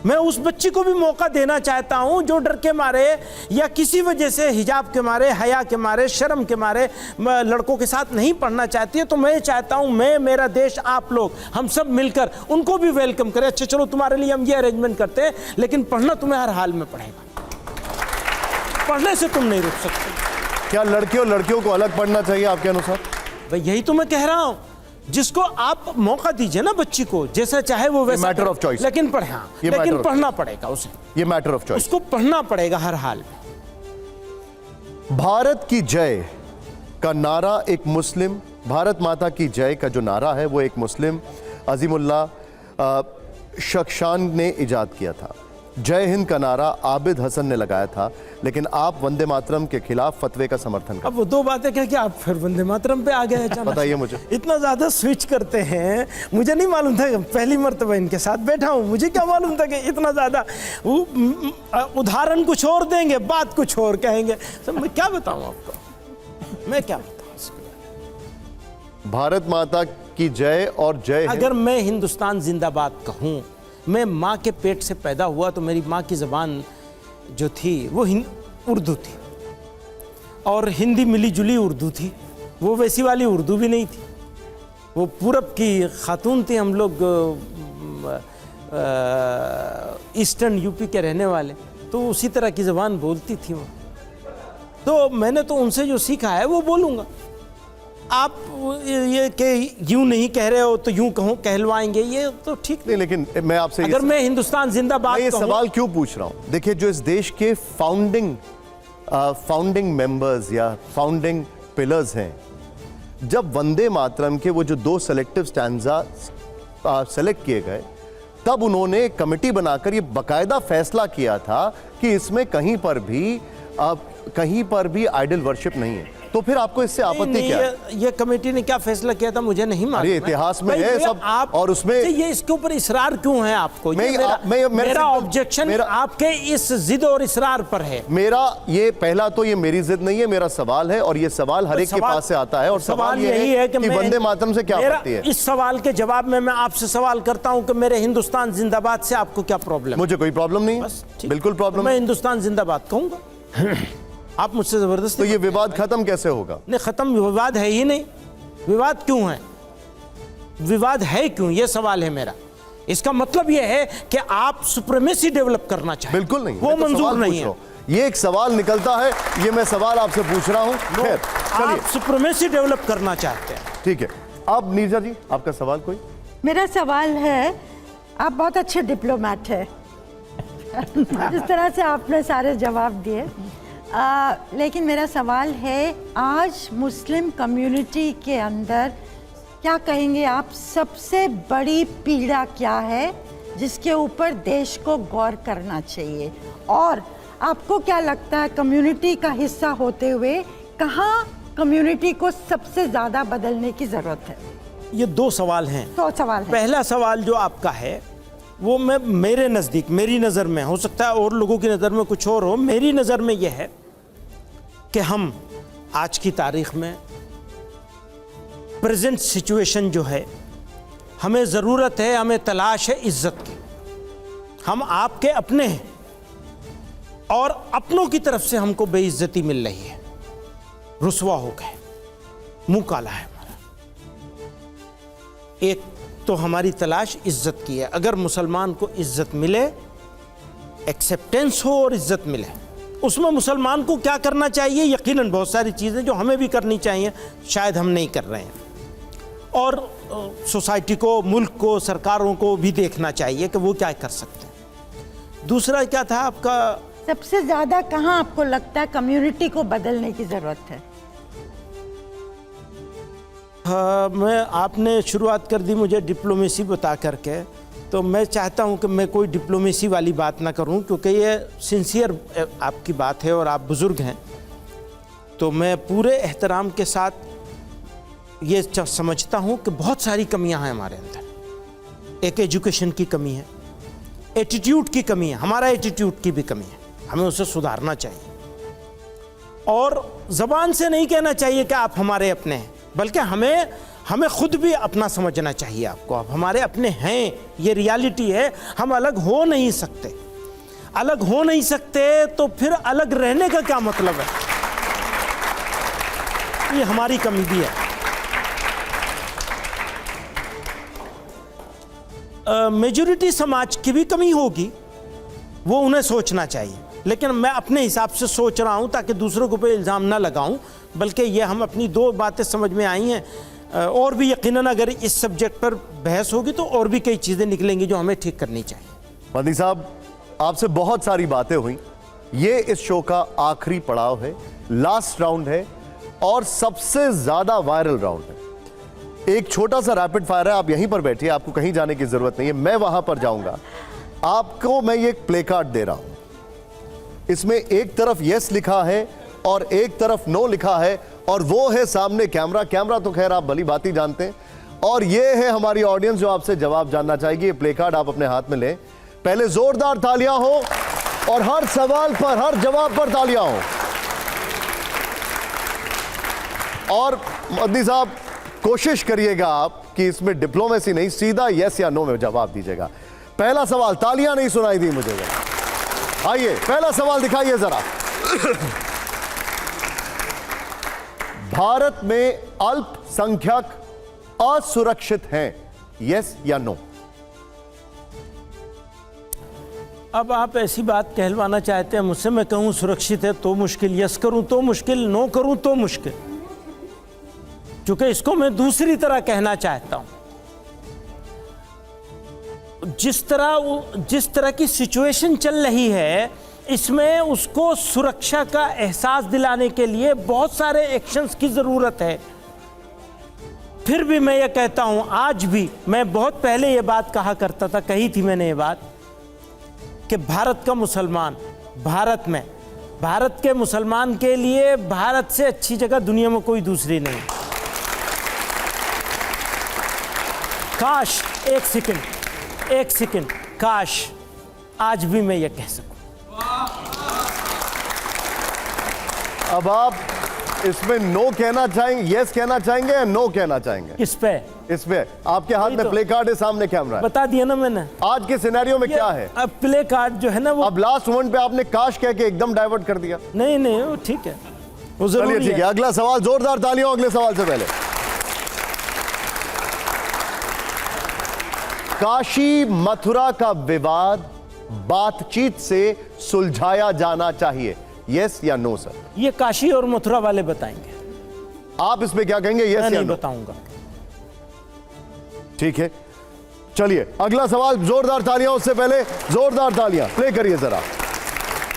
मैं उस बच्ची को भी मौका देना चाहता हूं जो डर के मारे या किसी वजह से, हिजाब के मारे, हया के मारे, शर्म के मारे लड़कों के साथ नहीं पढ़ना चाहती है। तो मैं चाहता हूं, मेरा देश, आप लोग, हम सब मिलकर उनको भी वेलकम करें। अच्छा चलो, तुम्हारे लिए हम ये अरेंजमेंट करते हैं, लेकिन पढ़ना तुम्हें हर हाल में पड़ेगा, पढ़ने से तुम नहीं रुक सकते। क्या लड़के और लड़कियों को अलग पढ़ना चाहिए आपके अनुसार? भाई यही तो मैं कह रहा हूं, जिसको आप मौका दीजिए ना बच्ची को, जैसा चाहे वो वैसा, मैटर ऑफ चॉइस, लेकिन लेकिन पढ़ना पड़ेगा उसे, ये मैटर ऑफ चॉइस, उसको पढ़ना पड़ेगा हर हाल में। भारत की जय का नारा एक मुस्लिम, भारत माता की जय का जो नारा है वो एक मुस्लिम अजीमुल्लाह शख्शान ने इजाद किया था। जय हिंद का नारा आबिद हसन ने लगाया था, लेकिन आप वंदे मातरम के खिलाफ फतवे का समर्थन करते। अब वो दो बातें क्या कि आप फिर वंदे मातरम पे आ गए अचानक। बताइए मुझे, इतना ज्यादा स्विच करते हैं, मुझे नहीं मालूम था। पहली मर्तबा इनके साथ बैठा हूं, मुझे क्या मालूम था कि इतना ज्यादा उदाहरण कुछ और देंगे, बात कुछ और कहेंगे। मैं क्या बताऊं आपको, मैं क्या बताऊं? भारत माता की जय और जय हिंद। अगर मैं हिंदुस्तान जिंदाबाद कहूं, मैं माँ के पेट से पैदा हुआ तो मेरी माँ की ज़बान जो थी वो उर्दू थी, और हिंदी मिली जुली उर्दू थी। वो वैसी वाली उर्दू भी नहीं थी, वो पूरब की खातून थी। हम लोग ईस्टर्न यूपी के रहने वाले, तो उसी तरह की ज़बान बोलती थी वो। तो मैंने तो उनसे जो सीखा है वो बोलूँगा। आप ये कि यूं नहीं कह रहे हो तो यूं कहलवाएंगे, ये तो ठीक नहीं, नहीं। लेकिन मैं आपसे अगर मैं हिंदुस्तान जिंदाबाद मैं ये कहूं, सवाल क्यों पूछ रहा हूं, देखिए जो इस देश के फाउंडिंग मेंबर्स या फाउंडिंग पिलर्स हैं, जब वंदे मातरम के वो जो 2 सेलेक्टिव स्टैंजा सेलेक्ट किए गए, तब उन्होंने एक कमेटी बनाकर ये बाकायदा फैसला किया था कि इसमें कहीं पर भी आइडल वर्शिप नहीं है। तो फिर आपको इससे आपत्ति क्या है? ये कमेटी ने क्या फैसला किया था मुझे नहीं मालूम। अरे इतिहास में है सब, आप और उसमें ये इसके ऊपर इसरार क्यों है आपको? मेरा ऑब्जेक्शन आपके इस जिद और इसरार पर है। मेरा ये पहला तो ये मेरी जिद नहीं है, मेरा सवाल है, और ये सवाल हर एक के पास से आता है, और सवाल यही है कि वंदे मातरम से क्या आपत्ति है? इस सवाल के जवाब में मैं आपसे सवाल करता हूं कि मेरे हिंदुस्तान जिंदाबाद से आपको क्या प्रॉब्लम? मुझे कोई प्रॉब्लम नहीं, बिल्कुल प्रॉब्लम। मैं हिंदुस्तान जिंदाबाद कहूंगा, आप मुझसे जबरदस्ती। तो ये विवाद खत्म कैसे होगा? नहीं, खत्म विवाद है ही नहीं। विवाद क्यों है? विवाद है क्यों, ये सवाल है मेरा। इसका मतलब ये है कि आप सुप्रीमेसी डेवलप करना चाहते। बिल्कुल नहीं, वो मंजूर नहीं है। ये एक सवाल निकलता है, ये मैं सवाल आपसे पूछ रहा हूं। आप सुप्रीमेसी डेवलप करना चाहते हैं, ठीक है। अब नीरजा जी, आपका सवाल कोई? मेरा सवाल है, आप बहुत अच्छे डिप्लोमेट है जिस तरह से आपने सारे जवाब दिए, लेकिन मेरा सवाल है, आज मुस्लिम कम्युनिटी के अंदर क्या कहेंगे आप, सबसे बड़ी पीड़ा क्या है जिसके ऊपर देश को गौर करना चाहिए? और आपको क्या लगता है, कम्युनिटी का हिस्सा होते हुए कहाँ कम्युनिटी को सबसे ज़्यादा बदलने की ज़रूरत है? ये 2 सवाल हैं। 2 सवाल है। पहला सवाल जो आपका है वो मेरे नज़दीक, मेरी नज़र में, हो सकता है और लोगों की नज़र में कुछ और हो, मेरी नज़र में यह है कि हम आज की तारीख में प्रेजेंट सिचुएशन जो है, हमें ज़रूरत है, हमें तलाश है इज्जत की। हम आपके अपने हैं और अपनों की तरफ से हमको बेइज्जती मिल रही है, रुसवा हो गए, मुंह काला है हमारा। एक तो हमारी तलाश इज्जत की है। अगर मुसलमान को इज्जत मिले, एक्सेप्टेंस हो और इज्जत मिले, उसमें मुसलमान को क्या करना चाहिए? यकीनन बहुत सारी चीज़ें जो हमें भी करनी चाहिए, शायद हम नहीं कर रहे हैं, और सोसाइटी को, मुल्क को, सरकारों को भी देखना चाहिए कि वो क्या कर सकते हैं। दूसरा क्या था आपका? सबसे ज़्यादा कहाँ आपको लगता है कम्युनिटी को बदलने की ज़रूरत है? आपने शुरुआत कर दी मुझे डिप्लोमेसी बता करके, तो मैं चाहता हूं कि मैं कोई डिप्लोमेसी वाली बात ना करूं, क्योंकि ये सिंसियर आपकी बात है और आप बुज़ुर्ग हैं। तो मैं पूरे एहतराम के साथ ये समझता हूं कि बहुत सारी कमियां हैं हमारे अंदर। एक एजुकेशन की कमी है, एटीट्यूड की कमी है, हमारा एटीट्यूड की भी कमी है, हमें उसे सुधारना चाहिए। और ज़बान से नहीं कहना चाहिए कि आप हमारे अपने हैं, बल्कि हमें खुद भी अपना समझना चाहिए। आपको आप हमारे अपने हैं, ये रियलिटी है। हम अलग हो नहीं सकते। अलग हो नहीं सकते तो फिर अलग रहने का क्या मतलब है? ये हमारी कमी भी है। मेजॉरिटी समाज की भी कमी होगी, वो उन्हें सोचना चाहिए, लेकिन मैं अपने हिसाब से सोच रहा हूं ताकि दूसरों के ऊपर इल्ज़ाम ना लगाऊं, बल्कि ये हम अपनी 2 बातें समझ में आई हैं। और भी यकीनन अगर इस सब्जेक्ट पर बहस होगी तो और भी कई चीज़ें निकलेंगी जो हमें ठीक करनी चाहिए। मदनी साहब, आपसे बहुत सारी बातें हुई। ये इस शो का आखिरी पड़ाव है, लास्ट राउंड है और सबसे ज़्यादा वायरल राउंड है। एक छोटा सा रैपिड फायर है, आप यहीं पर बैठिए, आपको कहीं जाने की ज़रूरत नहीं है, मैं वहां पर जाऊंगा। आपको मैं ये प्ले कार्ड दे रहा हूं, इसमें एक तरफ यस लिखा है और एक तरफ नो लिखा है, और वो है सामने कैमरा तो खैर आप भली बात ही जानते हैं, और ये है हमारी ऑडियंस जो आपसे जवाब जानना चाहेगी। ये प्ले कार्ड आप अपने हाथ में लें, पहले जोरदार तालियां हो और हर सवाल पर, हर जवाब पर तालियां हो। और मदनी साहब, कोशिश करिएगा आप कि इसमें डिप्लोमेसी नहीं, सीधा यस या नो में जवाब दीजिएगा। पहला सवाल, तालियां नहीं सुनाई दी मुझे, आइए पहला सवाल दिखाइए जरा। भारत में अल्पसंख्यक असुरक्षित हैं, यस या नो? अब आप ऐसी बात कहलवाना चाहते हैं मुझसे, मैं कहूं सुरक्षित है तो मुश्किल, यस करूं तो मुश्किल, नो करूं तो मुश्किल। क्योंकि इसको मैं दूसरी तरह कहना चाहता हूं। जिस तरह की सिचुएशन चल रही है, इसमें उसको सुरक्षा का एहसास दिलाने के लिए बहुत सारे एक्शंस की ज़रूरत है। फिर भी मैं ये कहता हूं, आज भी, मैं बहुत पहले ये बात कहा करता था, कही थी मैंने ये बात, कि भारत का मुसलमान, भारत के मुसलमान के लिए भारत से अच्छी जगह दुनिया में कोई दूसरी नहीं। काश, एक सेकंड, काश आज भी मैं ये कह सकूं। अब आप इसमें नो कहना चाहेंगे, यस कहना चाहेंगे या नो कहना चाहेंगे? इस पे आपके हाथ में प्ले कार्ड है, सामने कैमरा है। बता दिया ना मैंने। आज के सिनेरियो में क्या है? अब प्ले कार्ड जो है ना वो, अब लास्ट मोमेंट पे आपने काश कह के एकदम डाइवर्ट कर दिया। नहीं वो ठीक है, वो चलिए जरूरी ठीक है। अगला सवाल, जोरदार तालियां अगले सवाल से पहले। काशी मथुरा का विवाद बातचीत से सुलझाया जाना चाहिए, यस या नो सर? ये काशी और मथुरा वाले बताएंगे, आप इसमें क्या कहेंगे, यस मैं या नहीं नो? बताऊंगा। ठीक है, चलिए अगला सवाल, जोरदार तालियां, उससे पहले जोरदार तालियां प्ले करिए जरा।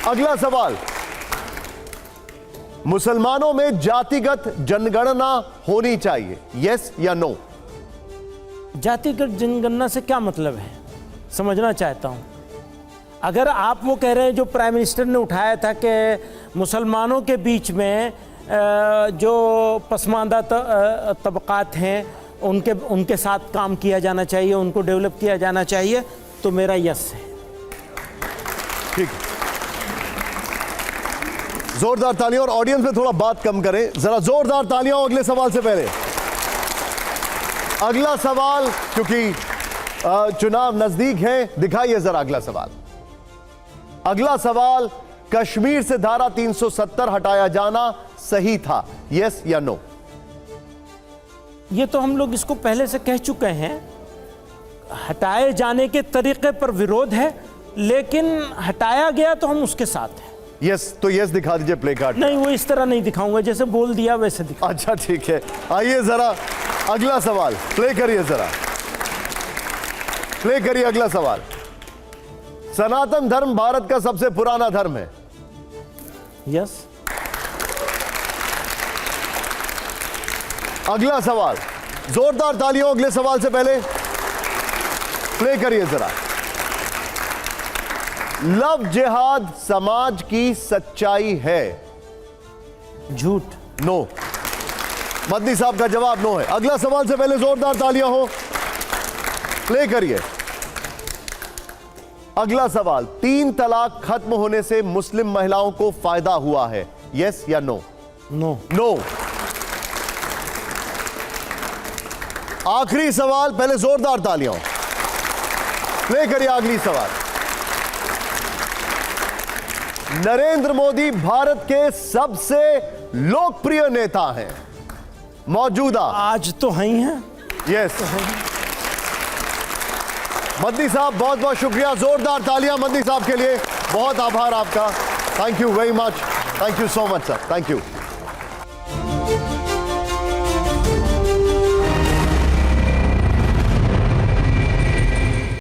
अगला सवाल, मुसलमानों में जातिगत जनगणना होनी चाहिए, यस या नो? जातिगत जनगणना से क्या मतलब है, समझना चाहता हूं। अगर आप वो कह रहे हैं जो प्राइम मिनिस्टर ने उठाया था कि मुसलमानों के बीच में जो पसमानदा तबकात हैं उनके साथ काम किया जाना चाहिए, उनको डेवलप किया जाना चाहिए, तो मेरा यस है। ठीक, जोरदार तालियां। और ऑडियंस में थोड़ा बात कम करें जरा, जोरदार तालियां अगले सवाल से पहले। अगला सवाल, क्योंकि चुनाव नजदीक है, दिखाइए जरा अगला सवाल। अगला सवाल, कश्मीर से धारा 370 हटाया जाना सही था, यस या नो? ये तो हम लोग इसको पहले से कह चुके हैं, हटाए जाने के तरीके पर विरोध है, लेकिन हटाया गया तो हम उसके साथ हैं। यस, तो यस दिखा दीजिए प्ले कार्ड। नहीं, वो इस तरह नहीं दिखाऊंगा, जैसे बोल दिया वैसे दिखा। अच्छा ठीक है, आइए जरा अगला सवाल प्ले करिए, जरा प्ले करिए अगला सवाल। सनातन धर्म भारत का सबसे पुराना धर्म है, यस। अगला सवाल, जोरदार तालियों अगले सवाल से पहले प्ले करिए जरा। लव जिहाद समाज की सच्चाई है, झूठ। नो। मदनी साहब का जवाब नो है। अगला सवाल से पहले जोरदार तालियां हो, प्ले करिए। अगला सवाल, 3 तलाक खत्म होने से मुस्लिम महिलाओं को फायदा हुआ है, यस या नो? नो। नो। आखिरी सवाल, पहले जोरदार तालियां, प्ले करिए अगली सवाल। नरेंद्र मोदी भारत के सबसे लोकप्रिय नेता हैं मौजूदा, आज तो हैं ही हैं। यस। मदनी साहब बहुत बहुत शुक्रिया, जोरदार तालियां मदनी साहब के लिए, बहुत आभार आपका, thank you very much, thank you so much sir, thank you.